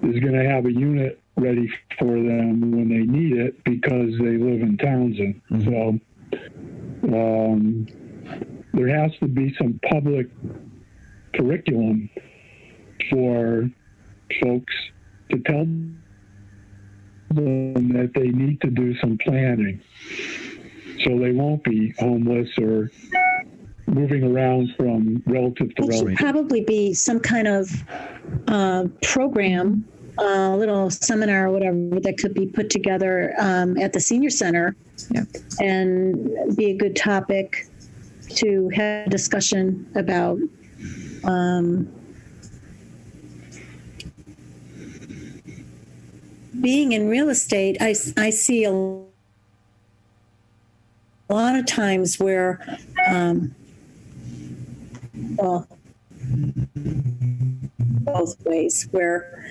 is going to have a unit ready for them when they need it because they live in Townsend. Mm-hmm. So there has to be some public curriculum for folks to tell them that they need to do some planning so they won't be homeless or moving around from relative to It should relative. probably be some kind of program, a little seminar or whatever that could be put together at the senior center. Yep. And be a good topic to have a discussion about. Being in real estate, I see a lot of times where, well, both ways, where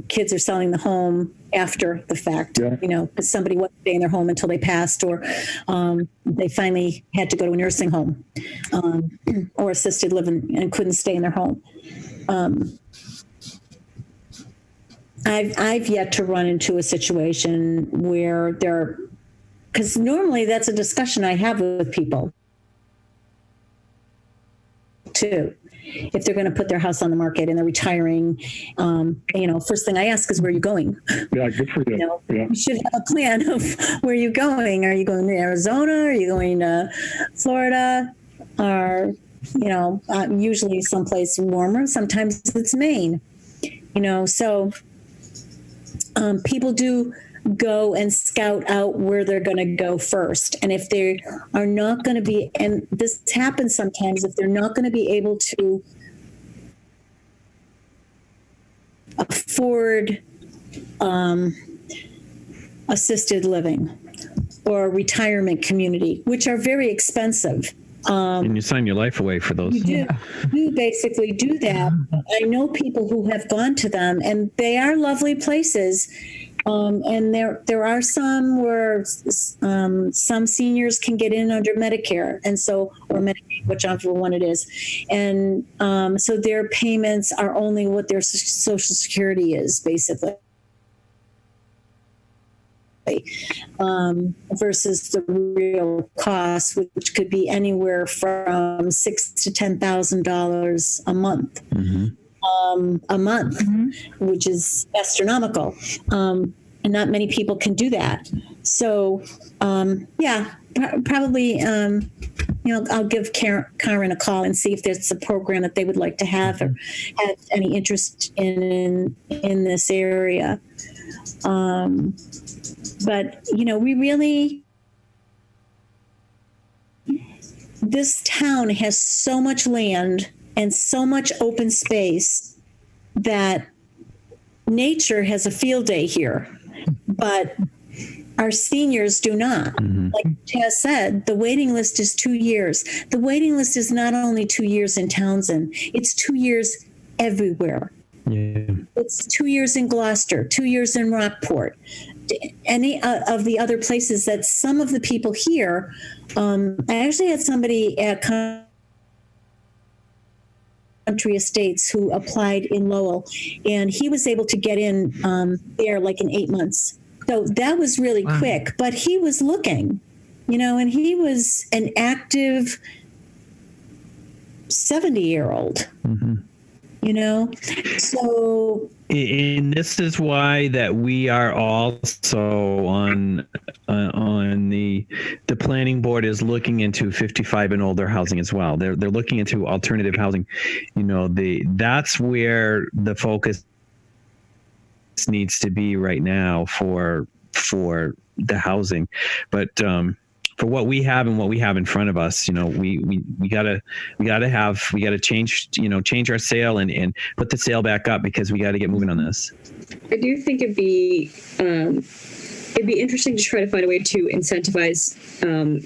kids are selling the home after the fact, Yeah. because somebody wasn't staying in their home until they passed, or they finally had to go to a nursing home or assisted living and couldn't stay in their home. I've yet to run into a situation where because normally that's a discussion I have with people too. If they're going to put their house on the market and they're retiring, first thing I ask is, where are you going? Yeah, good for you. Yeah. You should have a plan of where you're going. Are you going to Arizona? Are you going to Florida? Or, usually someplace warmer. Sometimes it's Maine. So people do go and scout out where they're going to go first. And if they are not going to be, and this happens sometimes, if they're not going to be able to afford assisted living or retirement community, which are very expensive. And you sign your life away for those. You basically do that. I know people who have gone to them, and they are lovely places. And there are some where some seniors can get in under Medicare, and so, or Medicaid, whichever one it is, and so their payments are only what their Social Security is, basically. Versus the real cost, which could be anywhere from $6,000 to $10,000 a month. Mm-hmm. Which is astronomical. And not many people can do that. So, probably, I'll give Karen a call and see if there's a program that they would like to have or have any interest in this area. But, we really, this town has so much land and so much open space that nature has a field day here, but our seniors do not. Mm-hmm. Like Chaz said, the waiting list is 2 years. The waiting list is not only 2 years in Townsend, it's 2 years everywhere. Yeah. It's 2 years in Gloucester, 2 years in Rockport, any of the other places that some of the people here. I actually had somebody at Country Estates who applied in Lowell, and he was able to get in there like in 8 months. So that was really quick, but he was looking, and he was an active 70-year-old. Mm-hmm. So, and this is why that we are also on the planning board is looking into 55 and older housing as well. They're looking into alternative housing. That's where the focus needs to be right now for the housing, but for what we have and what we have in front of us, we gotta change our sail and put the sail back up, because we got to get moving on this. I do think it'd be interesting to try to find a way to incentivize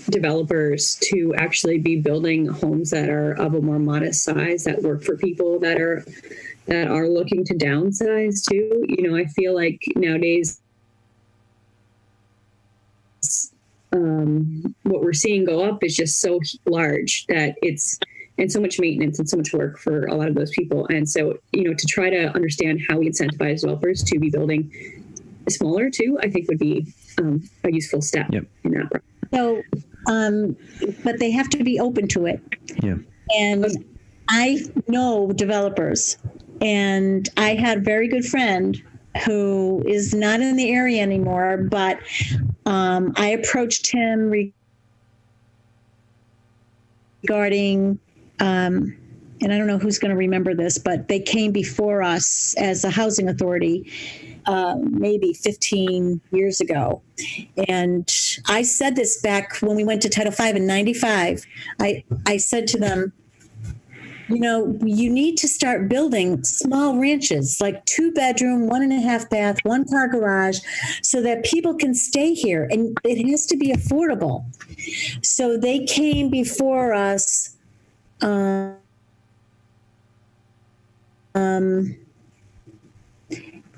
developers to actually be building homes that are of a more modest size, that work for people that are looking to downsize too. I feel like nowadays, what we're seeing go up is just so large that and so much maintenance and so much work for a lot of those people. And so, to try to understand how we incentivize developers to be building smaller too, I think would be a useful step in that process. So, but they have to be open to it. Yeah. And I know developers, and I had a very good friend who is not in the area anymore, but I approached him regarding, and I don't know who's going to remember this, but they came before us as a housing authority maybe 15 years ago. And I said this back when we went to Title V in 95. I said to them, you need to start building small ranches, like 2-bedroom, 1.5 bath, 1-car garage, so that people can stay here. And it has to be affordable. So they came before us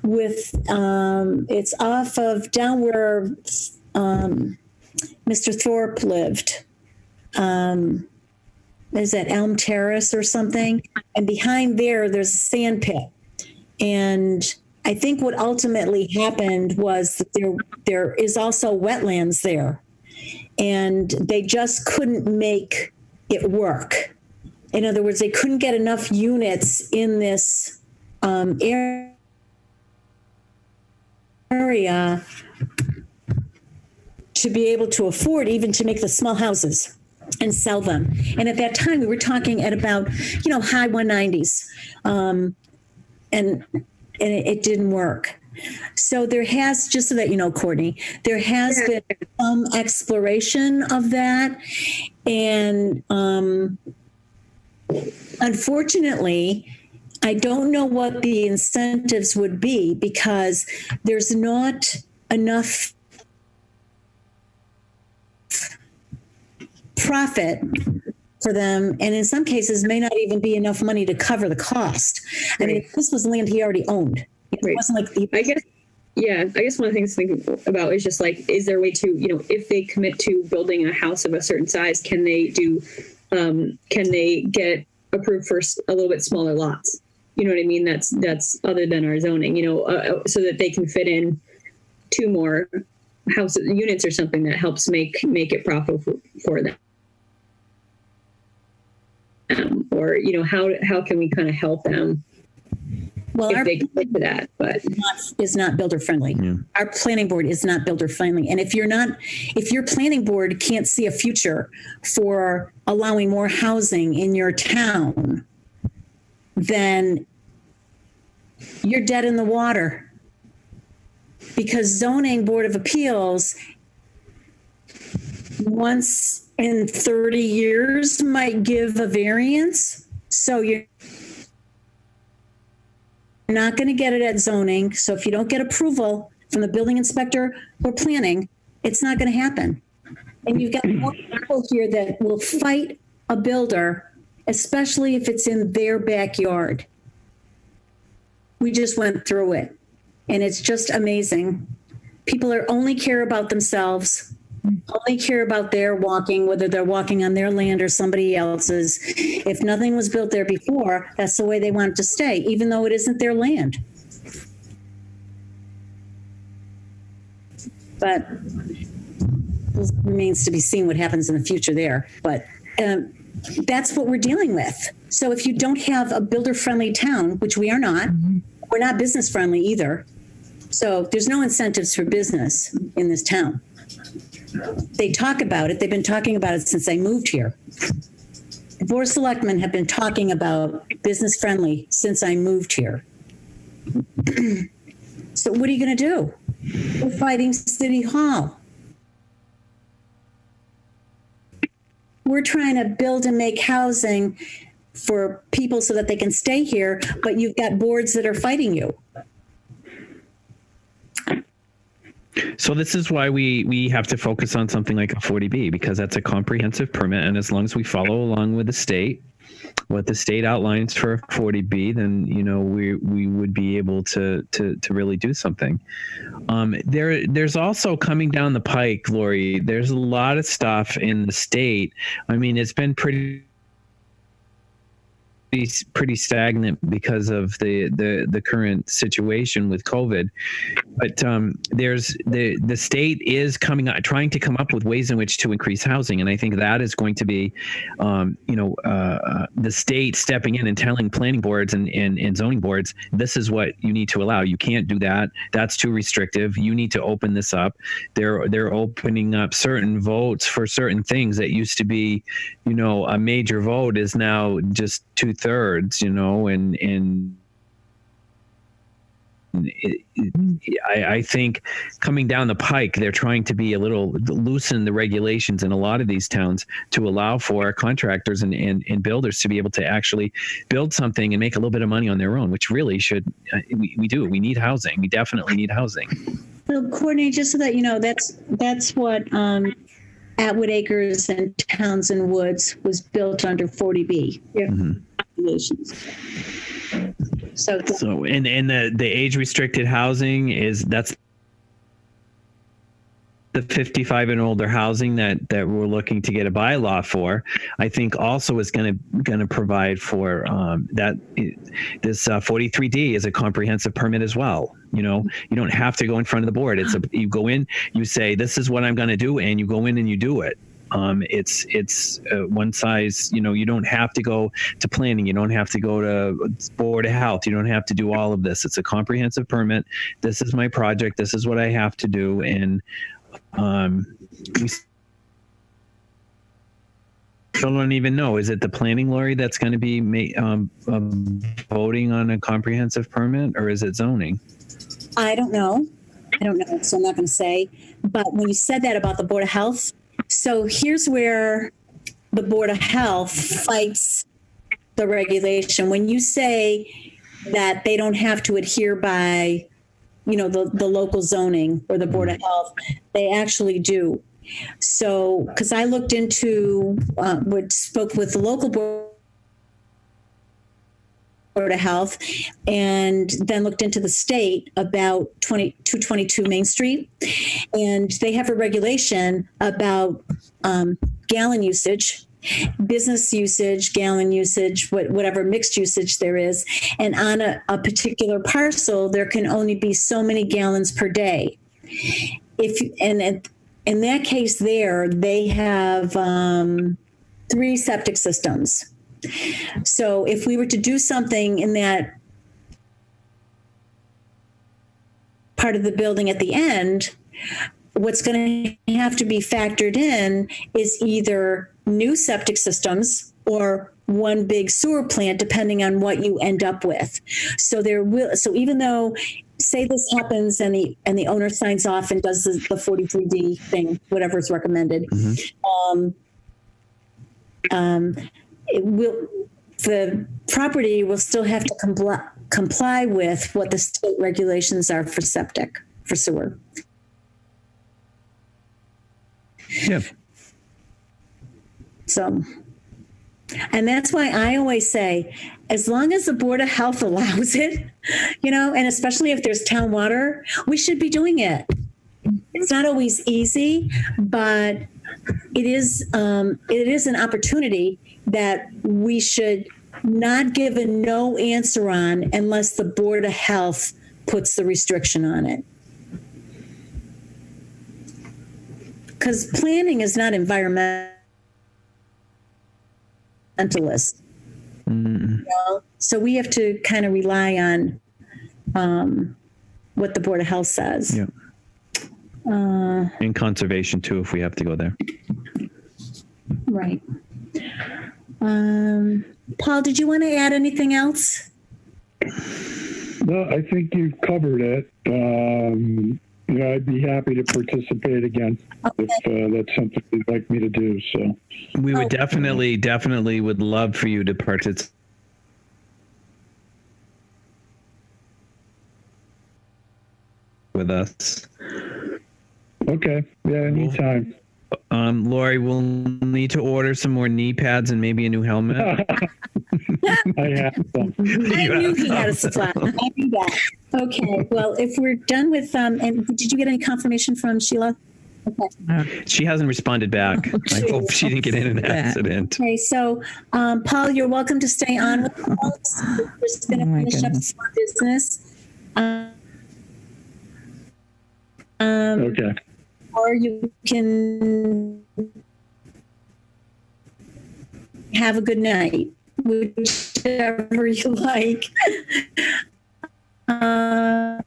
with, it's off of down where Mr. Thorpe lived. Is that Elm Terrace or something? And behind there's a sand pit. And I think what ultimately happened was that there is also wetlands there. And they just couldn't make it work. In other words, they couldn't get enough units in this area to be able to afford even to make the small houses and sell them. And at that time, we were talking at about, high 190s. And it didn't work. So there has, just so that you know, Courtney, there has been some exploration of that. And unfortunately, I don't know what the incentives would be, because there's not enough profit for them, and in some cases may not even be enough money to cover the cost. I mean, this was land he already owned. It wasn't like I guess one of the things to think about is just like, is there a way to, if they commit to building a house of a certain size, can they get approved for a little bit smaller lots? You know what I mean? That's other than our zoning, so that they can fit in 2 more house units or something that helps make it profitable for them. Or how can we kind of help them? Well, if they commit to that, but is not builder friendly. Yeah. Our planning board is not builder friendly, and if your planning board can't see a future for allowing more housing in your town, then you're dead in the water. Because zoning board of appeals once in 30 years might give a variance. So you're not going to get it at zoning. So if you don't get approval from the building inspector or planning, it's not going to happen. And you've got more people here that will fight a builder, especially if it's in their backyard. We just went through it, and it's just amazing. People are only care about themselves, only care about their walking, whether they're walking on their land or somebody else's. If nothing was built there before, that's the way they want it to stay, even though it isn't their land. But it remains to be seen what happens in the future there. But that's what we're dealing with. So if you don't have a builder-friendly town, which we are not, we're not business-friendly either. So there's no incentives for business in this town. They talk about it. They've been talking about it since I moved here. The Board of Selectmen have been talking about business-friendly since I moved here. So what are you going to do? We're fighting City Hall. We're trying to build and make housing for people so that they can stay here, but you've got boards that are fighting you. So this is why we have to focus on something like a 40B, because that's a comprehensive permit. And as long as we follow along with the state, what the state outlines for a 40B, then, you know, we would be able to really do something. There's also coming down the pike, Lori, there's a lot of stuff in the state. I mean, it's been pretty stagnant because of the current situation with COVID, but there's the state is trying to come up with ways in which to increase housing, and I think that is going to be the state stepping in and telling planning boards and zoning boards, this is what you need to allow. You can't do that. That's too restrictive. You need to open this up. They're opening up certain votes for certain things that used to be, you know, a major vote is now just 2/3, you know, and I think coming down the pike, they're trying to be a little loosen the regulations in a lot of these towns to allow for contractors and builders to be able to actually build something and make a little bit of money on their own, which really should, we do. We need housing. We definitely need housing. So Courtney, just so that you know, that's what Atwood Acres and Townsend Woods was built under 40B. Yeah. Regulations. So and the age restricted housing that's the 55 and older housing that we're looking to get a bylaw for. I think also is going to provide for that this 43D is a comprehensive permit as well. You know, you don't have to go in front of the board. You go in, you say, this is what I'm going to do, and you go in and you do it. It's one size, you know, you don't have to go to planning. You don't have to go to Board of Health. You don't have to do all of this. It's a comprehensive permit. This is my project. This is what I have to do. And we still don't even know. Is it the planning, Lori, that's going to be voting on a comprehensive permit, or is it zoning? I don't know. So I'm not going to say. But when you said that about the Board of Health, so here's where the Board of Health fights the regulation. When you say that they don't have to adhere by, you know, the local zoning or the Board of Health, they actually do. So, because I looked into, spoke with the local Board of Health, and then looked into the state about 222 Main Street, and they have a regulation about gallon usage, business usage, gallon usage, whatever mixed usage there is, and on a particular parcel there can only be so many gallons per day. In that case, they have 3 septic systems. So if we were to do something in that part of the building at the end, what's going to have to be factored in is either new septic systems or one big sewer plant, depending on what you end up with. So even though, say this happens and the owner signs off and does the 43D thing, whatever is recommended, the property will still have to comply with what the state regulations are for septic, for sewer. Yeah. So, and that's why I always say, as long as the Board of Health allows it, and especially if there's town water, we should be doing it. It's not always easy, but it is an opportunity that we should not give a no answer on unless the Board of Health puts the restriction on it. Because planning is not environmentalist. So we have to kind of rely on what the Board of Health says. Yeah. And conservation too, if we have to go there. Right. Paul, did you want to add anything else? No, I think you've covered it. I'd be happy to participate again if that's something you'd like me to do. So we would definitely would love for you to participate with us. Okay. Yeah, anytime. Lori, we'll need to order some more knee pads and maybe a new helmet. I have some. I knew he had a supply. I knew that. Okay. Well, if we're done with, and did you get any confirmation from Sheila? Okay. She hasn't responded back. I hope she didn't get in an accident. Okay. So, Paul, you're welcome to stay on with us. We're just going to finish up some business. Okay. Or you can have a good night, whichever you like. I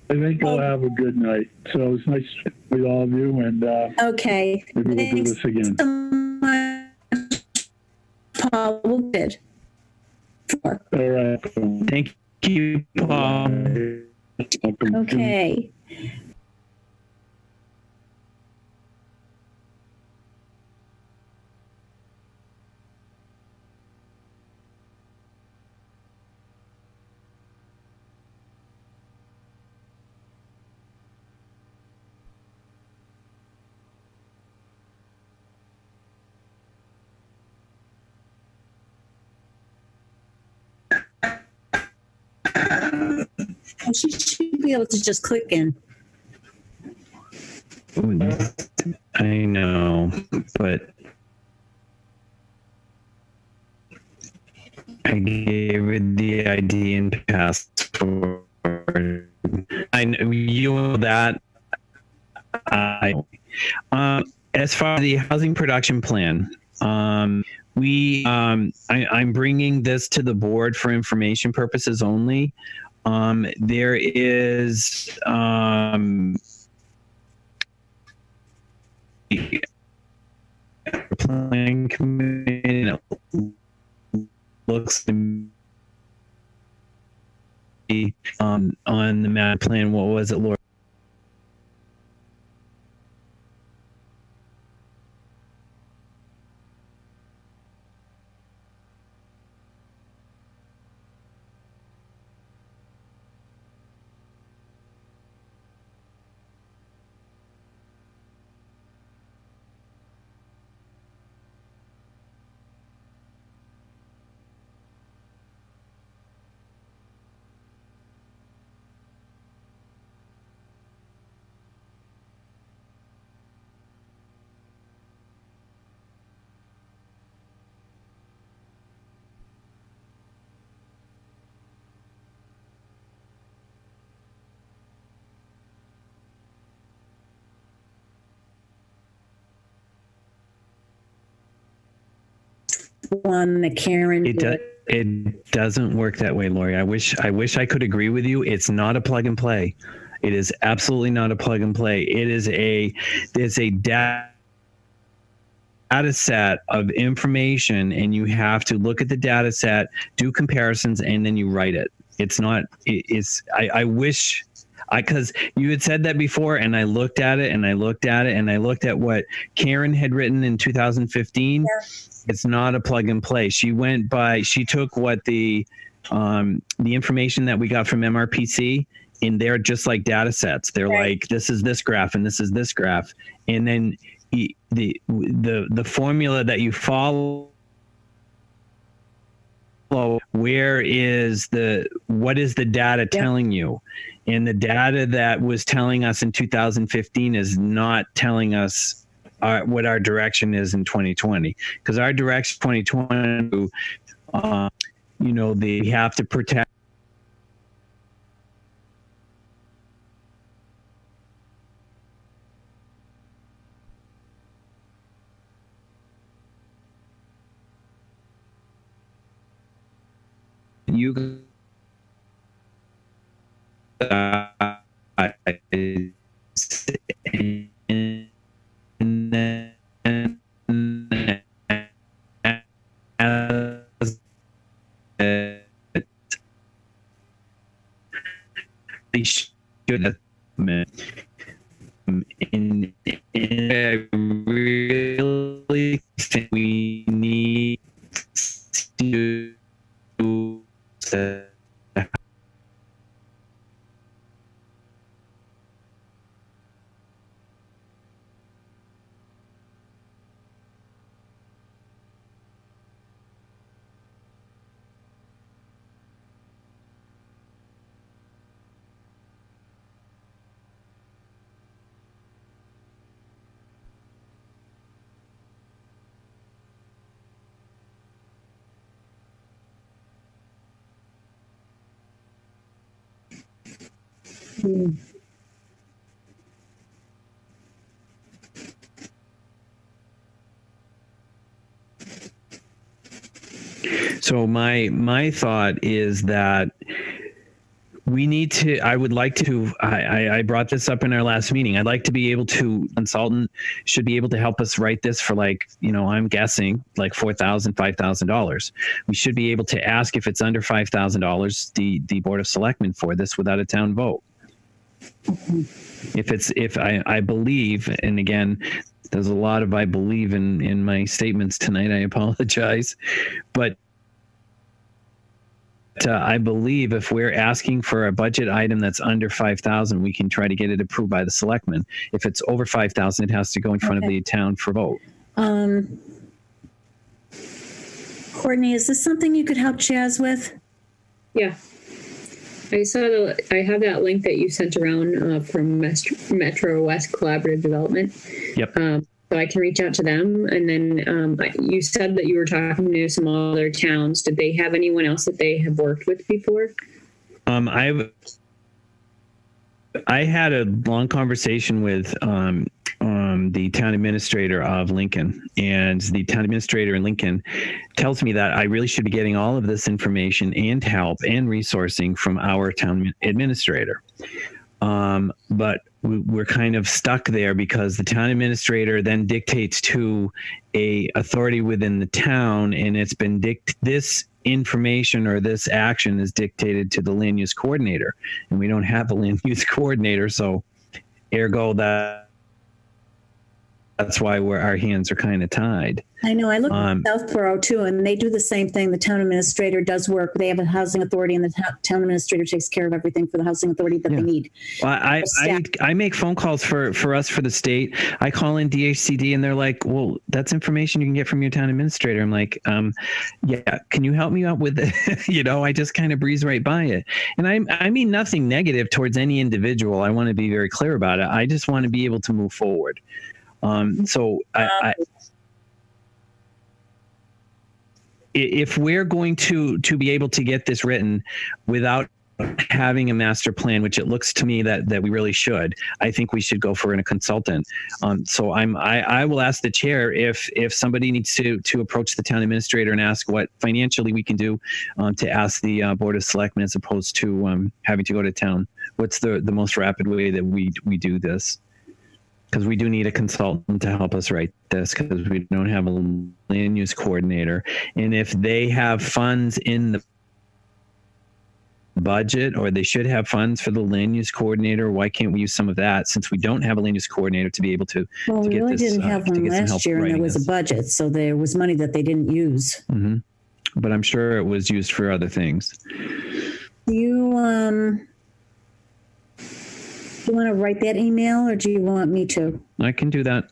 think I'll have a good night. So it's nice with all of you, and okay. Maybe we'll do this again. So much, Paul. We'll bid. All right. Thank you, Paul. Okay. She should be able to just click in. I know, but I gave her the ID and password. I know you know that. As far as the housing production plan, I'm bringing this to the board for information purposes only. There is plan committee looks to be on the map plan. What was it, Laura? One that Karen did. It doesn't work that way, Lori. I wish I could agree with you. It's not a plug and play. It is absolutely not a plug and play. It's a data set of information, and you have to look at the data set, do comparisons, and then you write it. It's not. I wish. Because you had said that before, and I looked at it, and I looked at it, and I looked at what Karen had written in 2015. Yeah. It's not a plug and play. She took what the information that we got from MRPC, and they're just like data sets. They're like, this is this graph, and this is this graph, and then the formula that you follow where is what is the data telling you? And the data that was telling us in 2015 is not telling us what our direction is in 2020, because our direction 2020, they have to protect. You they should have and I really think we need to So my thought is that we need to, I would like to, I brought this up in our last meeting. I'd like to be able to, consultant should be able to help us write this for I'm guessing like $4,000, $5,000. We should be able to ask if it's under $5,000, the Board of Selectmen for this without a town vote. If I believe, and again, there's a lot of I believe in my statements tonight, I apologize, but I believe if we're asking for a budget item that's under 5,000, we can try to get it approved by the selectmen. If it's over 5,000, it has to go in front of the town for vote. Courtney, is this something you could help Chaz with? Yeah. I have that link that you sent around from Metro West Collaborative Development. Yep. So I can reach out to them. And then you said that you were talking to some other towns. Did they have anyone else that they have worked with before? I had a long conversation with the town administrator of Lincoln, and the town administrator in Lincoln tells me that I really should be getting all of this information and help and resourcing from our town administrator. But we're kind of stuck there because the town administrator then dictates to a authority within the town, and it's been this information or this action is dictated to the land use coordinator, and we don't have a land use coordinator, so ergo that's why our hands are kind of tied. I know. I look at Southborough too, and they do the same thing. The town administrator does work. They have a housing authority, and the town administrator takes care of everything for the housing authority that they need. Well, I make phone calls for us for the state. I call in DHCD, and they're like, "Well, that's information you can get from your town administrator." I'm like, "Yeah, can you help me out with it?" I just kind of breeze right by it. And I mean nothing negative towards any individual. I want to be very clear about it. I just want to be able to move forward. If we're going to be able to get this written without having a master plan, which it looks to me that we really should, I think we should go for a consultant. So I will ask the chair if somebody needs to approach the town administrator and ask what financially we can do to ask the Board of Selectmen as opposed to having to go to town. What's the most rapid way that we do this? Because we do need a consultant to help us write this, because we don't have a land use coordinator. And if they have funds in the budget, or they should have funds for the land use coordinator, why can't we use some of that, since we don't have a land use coordinator to be able to Well, to we get really this, didn't have one last year, and there was a budget, so there was money that they didn't use. Mm-hmm. But I'm sure it was used for other things. Do you want to write that email, or do you want me to? I can do that.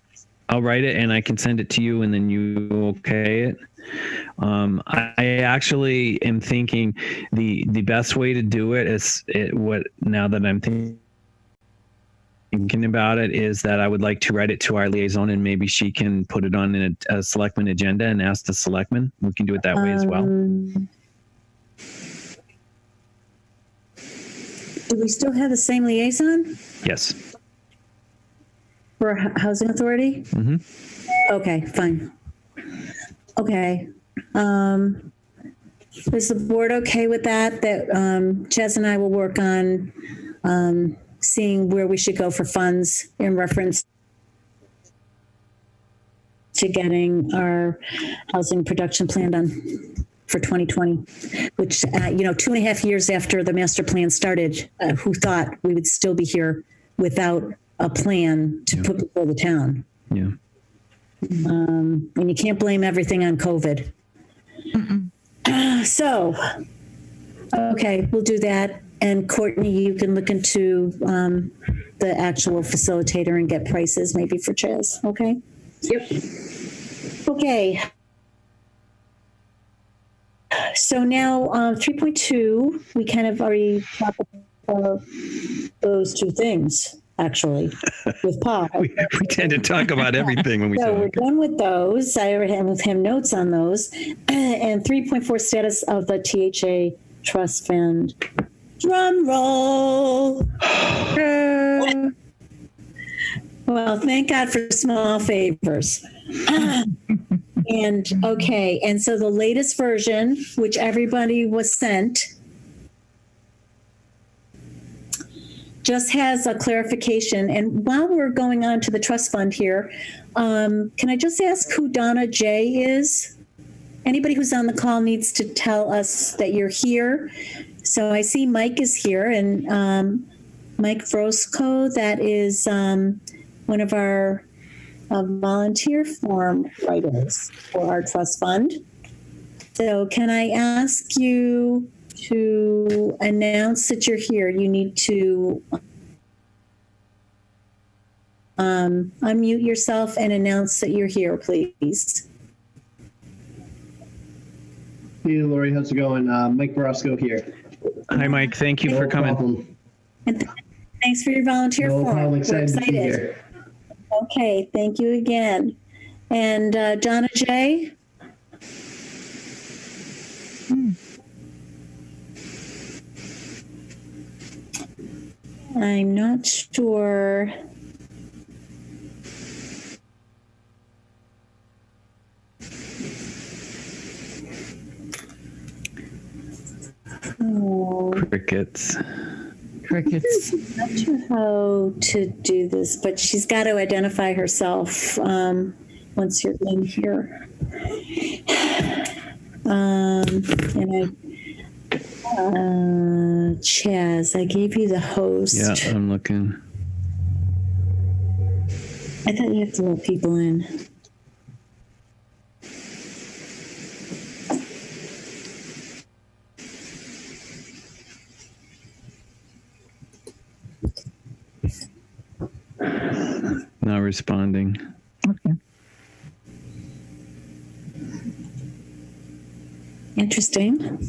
I'll write it and I can send it to you, and then you okay it. I actually am thinking the best way to do it is now that I'm thinking about it is that I would like to write it to our liaison, and maybe she can put it on in a selectman agenda and ask the selectmen. We can do it that way as well. Do we still have the same liaison Yes. for Housing Authority? Mm-hmm. Okay, fine. Okay. Is the board okay with that? That Chaz and I will work on seeing where we should go for funds in reference to getting our housing production plan done for 2020, which, 2.5 years after the master plan started, who thought we would still be here without a plan to put before the town? Yeah. And you can't blame everything on COVID. So, okay, we'll do that. And Courtney, you can look into the actual facilitator and get prices maybe for Chaz. Okay. Yep. Okay. So now 3.2, we kind of already talked about those two things, actually, with Paul. We tend to talk about everything when we So talk. we're done with those. I already have notes on those. And 3.4, status of the THA trust fund. Drum roll. Well, thank God for small favors. And okay, and so the latest version, which everybody was sent, just has a clarification. And while we're going on to the trust fund here, can I just ask who Donna J is? Anybody who's on the call needs to tell us that you're here. So I see Mike is here, and Mike Vrosco, that is one of our volunteer form writers for our trust fund. So can I ask you to announce that you're here? You need to unmute yourself and announce that you're here, please. Hey, Lori, how's it going? Mike Borosco here. Hi, Mike. Thank you for coming. Problem. And thanks for your volunteer No form. problem. We're Excited to be here. Okay, thank you again. And Donna J? I'm not sure. Oh. Crickets. Not sure how to do this, but she's got to identify herself once you're in here. And Chaz, I gave you the host. Yeah, I'm looking. I thought you have to let people in. Not responding. Okay. Interesting.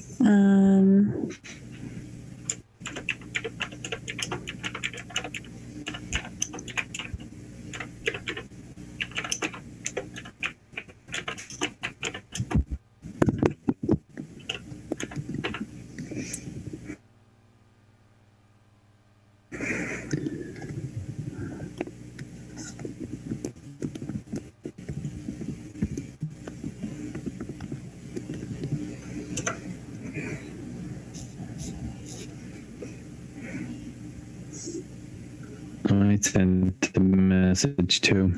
I sent the message too.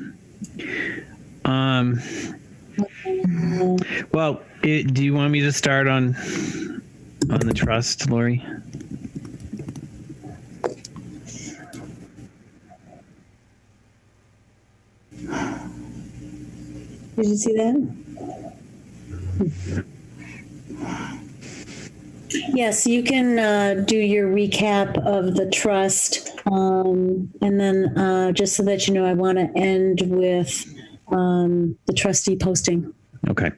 Well, do you want me to start on the trust, Lori? Did you see that? Yes, you can do your recap of the trust. And then just so that you know, I want to end with the trustee posting. Okay.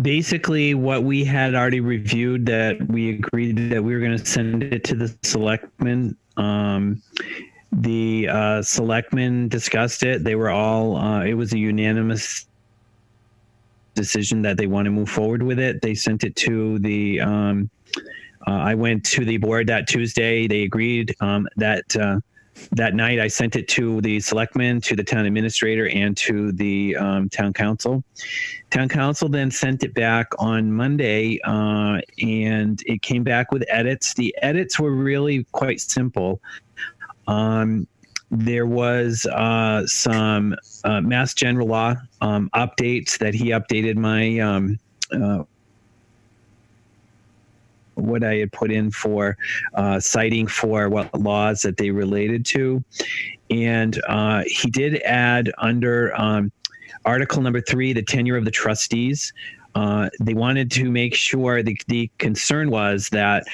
Basically, what we had already reviewed, that we agreed that we were going to send it to the selectmen. The selectmen discussed it. They were all, it was a unanimous decision that they want to move forward with it. They sent it to the, I went to the board that Tuesday. They agreed that night. I sent it to the selectmen, to the town administrator, and to the town council. Town council then sent it back on Monday, and it came back with edits. The edits were really quite simple. There was some Mass General Law updates that he updated my what I had put in for citing for what laws that they related to. And he did add under Article number 3, the tenure of the trustees. They wanted to make sure, the concern was that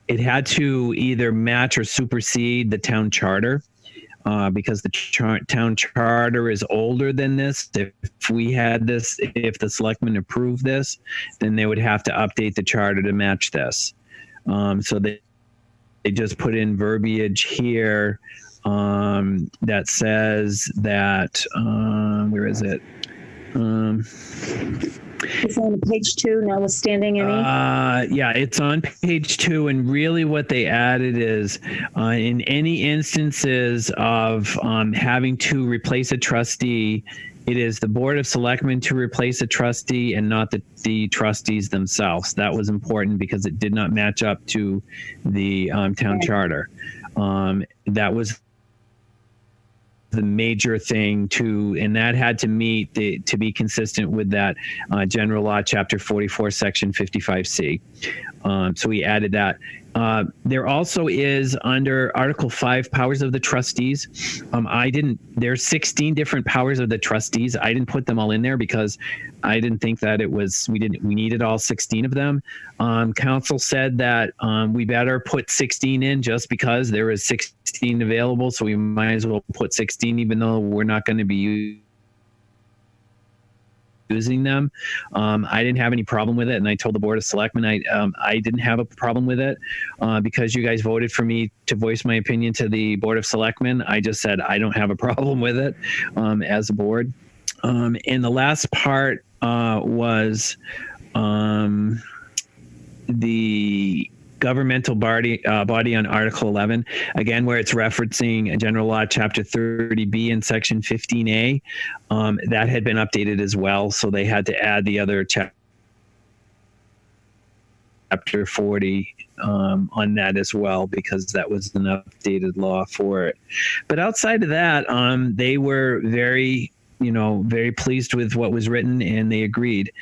it had to either match or supersede the town charter. Because the town charter is older than this. If we had this, if the selectmen approved this, then they would have to update the charter to match this. So they just put in verbiage here that says that, where is it? It's on page 2, notwithstanding any. Yeah, it's on page 2, and really what they added is in any instances of having to replace a trustee, it is the Board of Selectmen to replace a trustee and not the trustees themselves. That was important because it did not match up to the town charter. That was the major thing and that had to meet to be consistent with that General Law, Chapter 44, Section 55C. So we added that. There also is under Article 5, powers of the trustees. There's 16 different powers of the trustees. I didn't put them all in there because I didn't think that we needed all 16 of them. Council said that we better put 16 in just because there is 16 available. So we might as well put 16, even though we're not going to be using them. I didn't have any problem with it, and I told the Board of Selectmen I didn't have a problem with it because you guys voted for me to voice my opinion to the Board of Selectmen. I just said I don't have a problem with it as a board. And the last part was the governmental body on Article 11, again, where it's referencing General Law, Chapter 30B and Section 15A. That had been updated as well, so they had to add the other Chapter 40 on that as well, because that was an updated law for it. But outside of that, they were very pleased with what was written, and they agreed.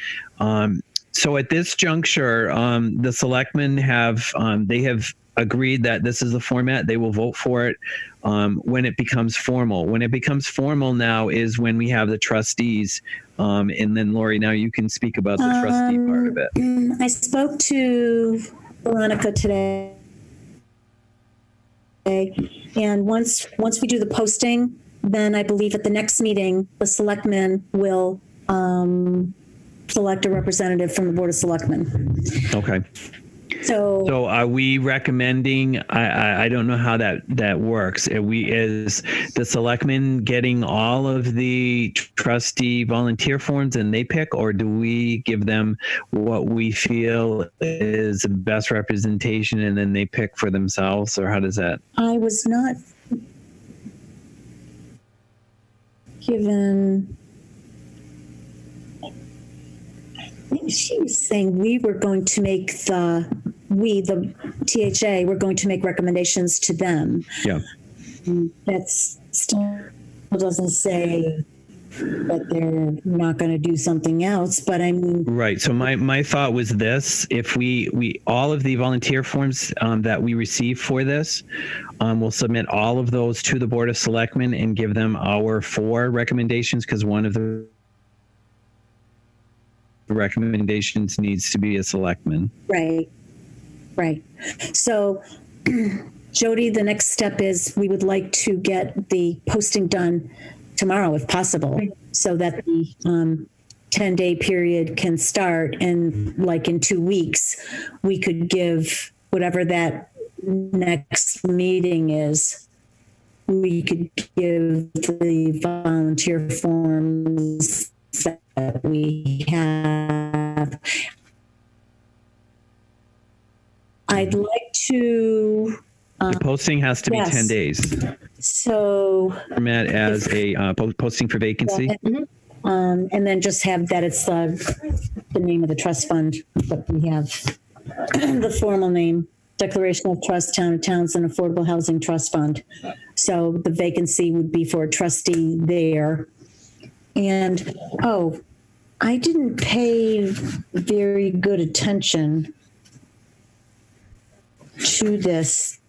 So at this juncture, the selectmen have agreed that this is the format. They will vote for it when it becomes formal. When it becomes formal now is when we have the trustees. And then Lori, now you can speak about the trustee part of it. I spoke to Veronica today, and once we do the posting, then I believe at the next meeting, the selectmen will select a representative from the Board of Selectmen. Okay. So are we recommending, I don't know how that works. Is the selectmen getting all of the trustee volunteer forms and they pick, or do we give them what we feel is the best representation and then they pick for themselves, or how does that? I was not given, I think she was saying we were going to make the THA, we're going to make recommendations to them. Yeah. That still doesn't say that they're not going to do something else, but I mean. Right. So my thought was this: if we all of the volunteer forms that we receive for this, we'll submit all of those to the Board of Selectmen and give them our 4 recommendations, because one of the recommendations needs to be a selectman. Right. So Jody, the next step is we would like to get the posting done tomorrow if possible, so that the 10-day period can start, and like in 2 weeks, we could give whatever that next meeting is, we could give the volunteer forms that we have. I'd like to... The posting has to be yes. 10 days. So... Format as a posting for vacancy. And then just have that it's the name of the trust fund that we have, the formal name, Declaration of Trust, Town of Townsend Affordable Housing Trust Fund. So the vacancy would be for a trustee there. And, I didn't pay very good attention to this.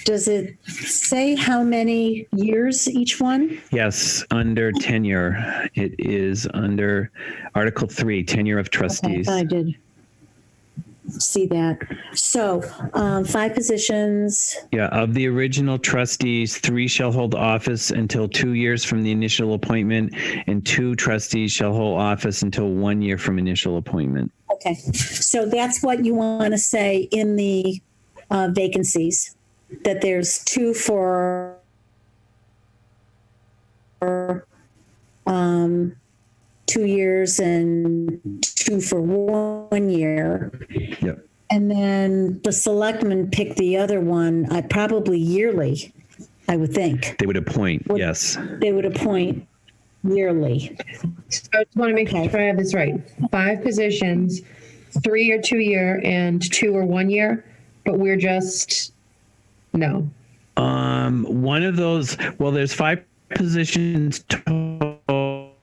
Does it say how many years each one? Yes, under tenure. It is under Article 3, Tenure of Trustees. Okay, I did see that. So 5 positions. Yeah, of the original trustees, 3 shall hold office until 2 years from the initial appointment, and 2 trustees shall hold office until 1 year from initial appointment. Okay, so that's what you want to say in the vacancies, that there's 2 for 2 years and 2 for 1 year. Yep. And then the selectmen pick the other one, probably yearly, I would think. They would appoint, yes. They would appoint yearly. So I just want to make sure I have this right. 5 positions, 3 or 2 year and 2 or 1 year, but we're just, no. One of those, well, there's 5 positions total,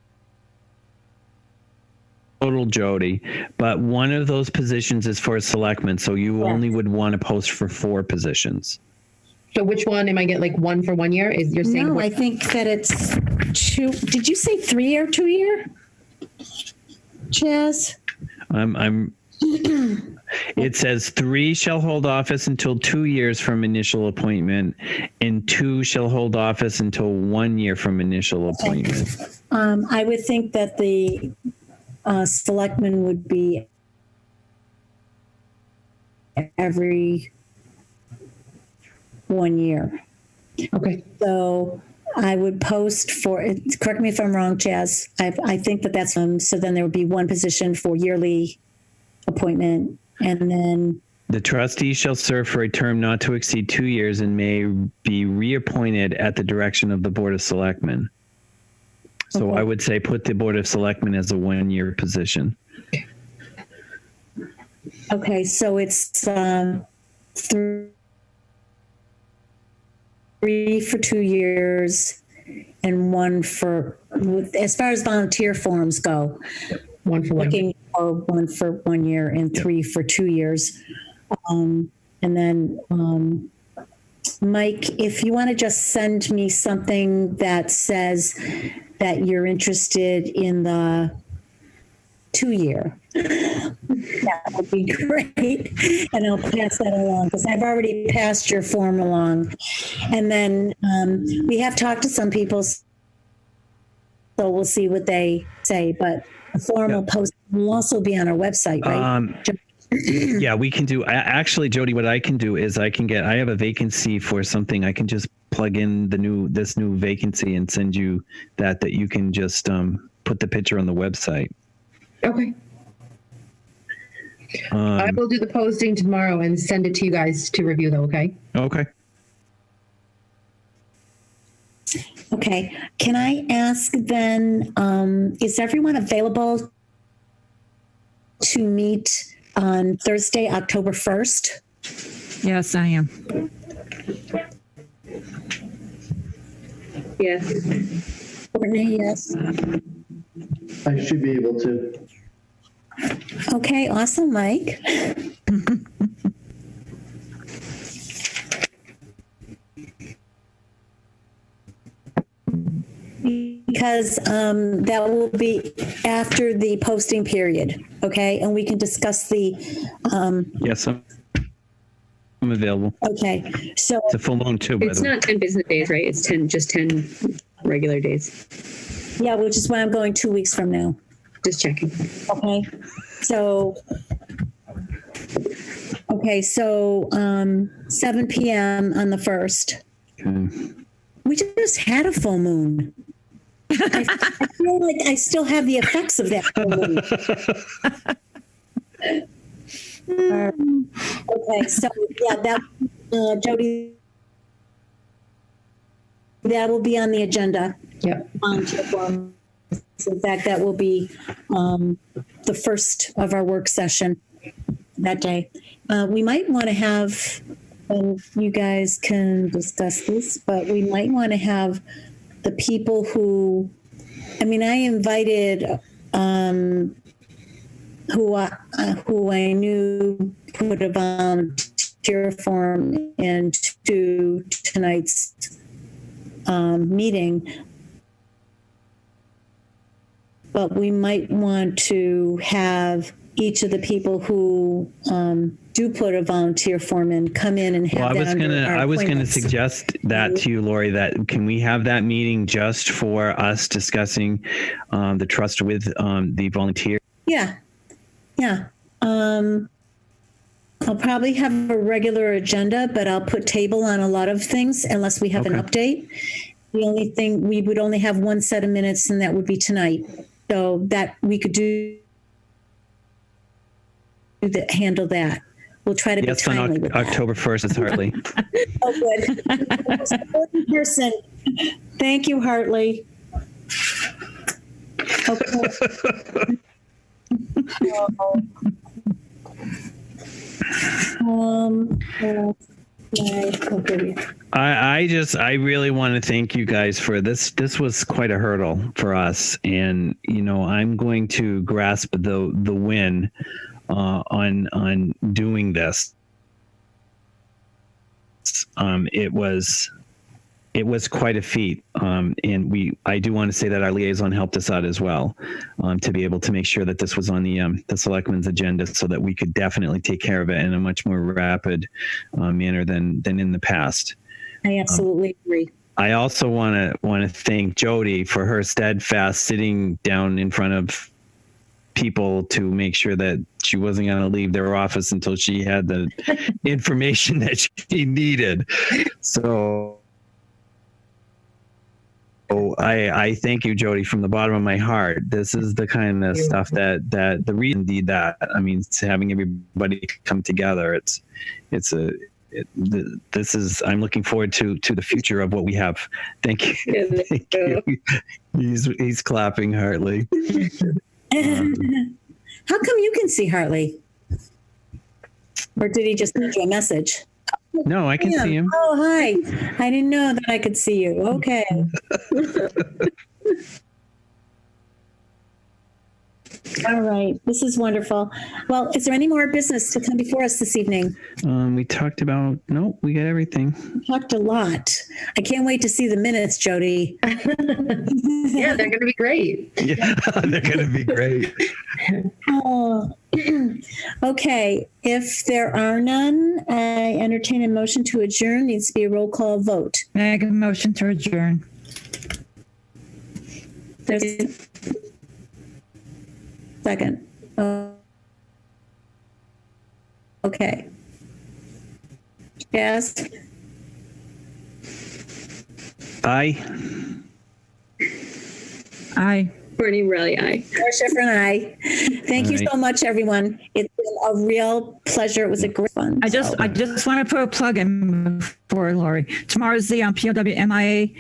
Jody, but one of those positions is for a selectman, so you only would want to post for 4 positions. So which one am I get, like 1 for 1 year? Is you're saying? No, I think that it's 2. Did you say 3 or 2 year? Chaz? It says 3 shall hold office until 2 years from initial appointment, and 2 shall hold office until 1 year from initial appointment. I would think that the selectmen would be every 1 year. Okay. So I would post for, correct me if I'm wrong, Chaz, I think that that's, so then there would be 1 position for yearly appointment, and then the trustee shall serve for a term not to exceed 2 years and may be reappointed at the direction of the Board of Selectmen. So Okay. I would say put the Board of Selectmen as a 1 year position. okay, so it's 3 for 2 years and 1 for, as far as volunteer forms go, 1 for 1 year. looking for 1 for 1 year and 3 for 2 years. And then, Mike, if you want to just send me something that says that you're interested in the 2 year, that would be great. And I'll pass that along because I've already passed your form along. And then we have talked to some people, so we'll see what they say. But a formal post will also be on our website, right? Yeah, we can do. Actually, Jody, what I can do is I have a vacancy for something. I can just plug in this new vacancy and send you that you can just put the picture on the website. Okay. I will do the posting tomorrow and send it to you guys to review though, okay? Okay. Okay. Can I ask then, is everyone available to meet on Thursday, October 1st? Yes, I am. Yes. Courtney, yes. I should be able to. Okay, awesome, Mike. Because that will be after the posting period, okay? And we can discuss the Yes, I'm I'm available. Okay, so It's a full moon too, by It's the way. not 10 business days, right? It's 10 regular days. yeah, which is why I'm going 2 weeks from now. Just checking. Okay, so 7 p.m. on the 1st. Okay. We just had a full moon. I feel like I still have the effects of that full moon. Okay, so yeah, that Jody, that will be on the agenda. Yep. So in fact, that will be the first of our work session that day. We might want to have, and you guys can discuss this, but we might want to have the people who, I mean, I invited who I knew put a volunteer form into tonight's meeting. But we might want to have each of the people who do put a volunteer form in come in and have that under our I was gonna appointments. suggest that to you, Lori, that can we have that meeting just for us discussing the trust with the volunteer? Yeah. I'll probably have a regular agenda, but I'll put table on a lot of things unless we have an update. The only thing, we would only have one set of minutes, and that would be tonight. So that we could handle that. We'll try to be Yes, on timely with that. October 1st is Hartley. Oh, good. Important person. Thank you, Hartley. Okay. I really want to thank you guys for this. This was quite a hurdle for us, and I'm going to grasp the win on doing this. It was quite a feat, and I do want to say that our liaison helped us out as well, to be able to make sure that this was on the selectmen's agenda, so that we could definitely take care of it in a much more rapid manner than in the past. I absolutely agree. I also want to thank Jody for her steadfast sitting down in front of people to make sure that she wasn't going to leave their office until she had the information that she needed. So I thank you, Jody, from the bottom of my heart. This is the kind of stuff that the reason did that. I mean, it's having everybody come together. I'm looking forward to the future of what we have. Thank you. Thank you. He's clapping, Hartley. How come you can see Hartley? Or did he just send you a message? No, I can see him. Oh, hi. I didn't know that I could see you. Okay. All right. This is wonderful. Well, is there any more business to come before us this evening? We talked about, we got everything. We talked a lot. I can't wait to see the minutes, Jody. Yeah, they're going to be great. Yeah, they're going to be great. Oh. Okay. If there are none, I entertain a motion to adjourn. Needs to be a roll call vote. Make a motion to adjourn. There's second. Okay. Yes. Aye. Aye. Courtney Morelli, aye. Laura Schiffer and I. Thank you Aye. so much, everyone. It's been a real pleasure. It was a great fun. I just want to put a plug in for Lori. Tomorrow's the POWMIA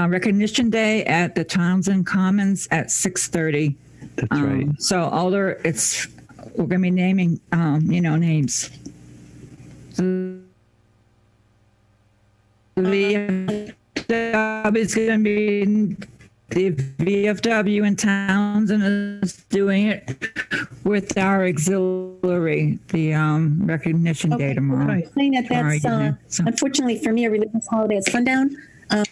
Recognition Day at the Townsend Commons at 6:30. That's right. So we're going to be naming, names. So the job is going to be the VFW in Townsend is doing it with our auxiliary, the recognition day tomorrow. Saying that that's Tomorrow evening. So- unfortunately for me a religious holiday. It's sundown. I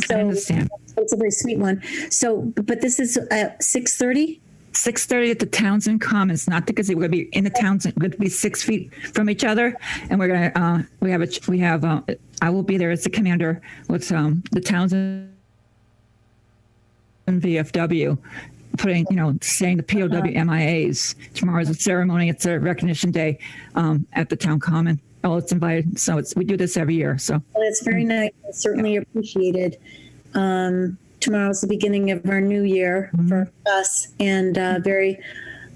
understand. It's a very sweet one. So, but this is at 6:30. 6:30 at the Townsend Commons, not the gazebo. We're going to be in the Townsend. We're going to be 6 feet from each other, and we're going to I will be there as the commander with the Townsend and VFW, putting, saying the POW MIAs. Tomorrow's a ceremony. It's a recognition day at the town common. Oh, it's invited. So we do this every year. So That's very nice. Certainly appreciated. Tomorrow's the beginning of our new year for us, and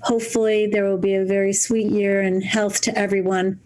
hopefully there will be a very sweet year and health to everyone.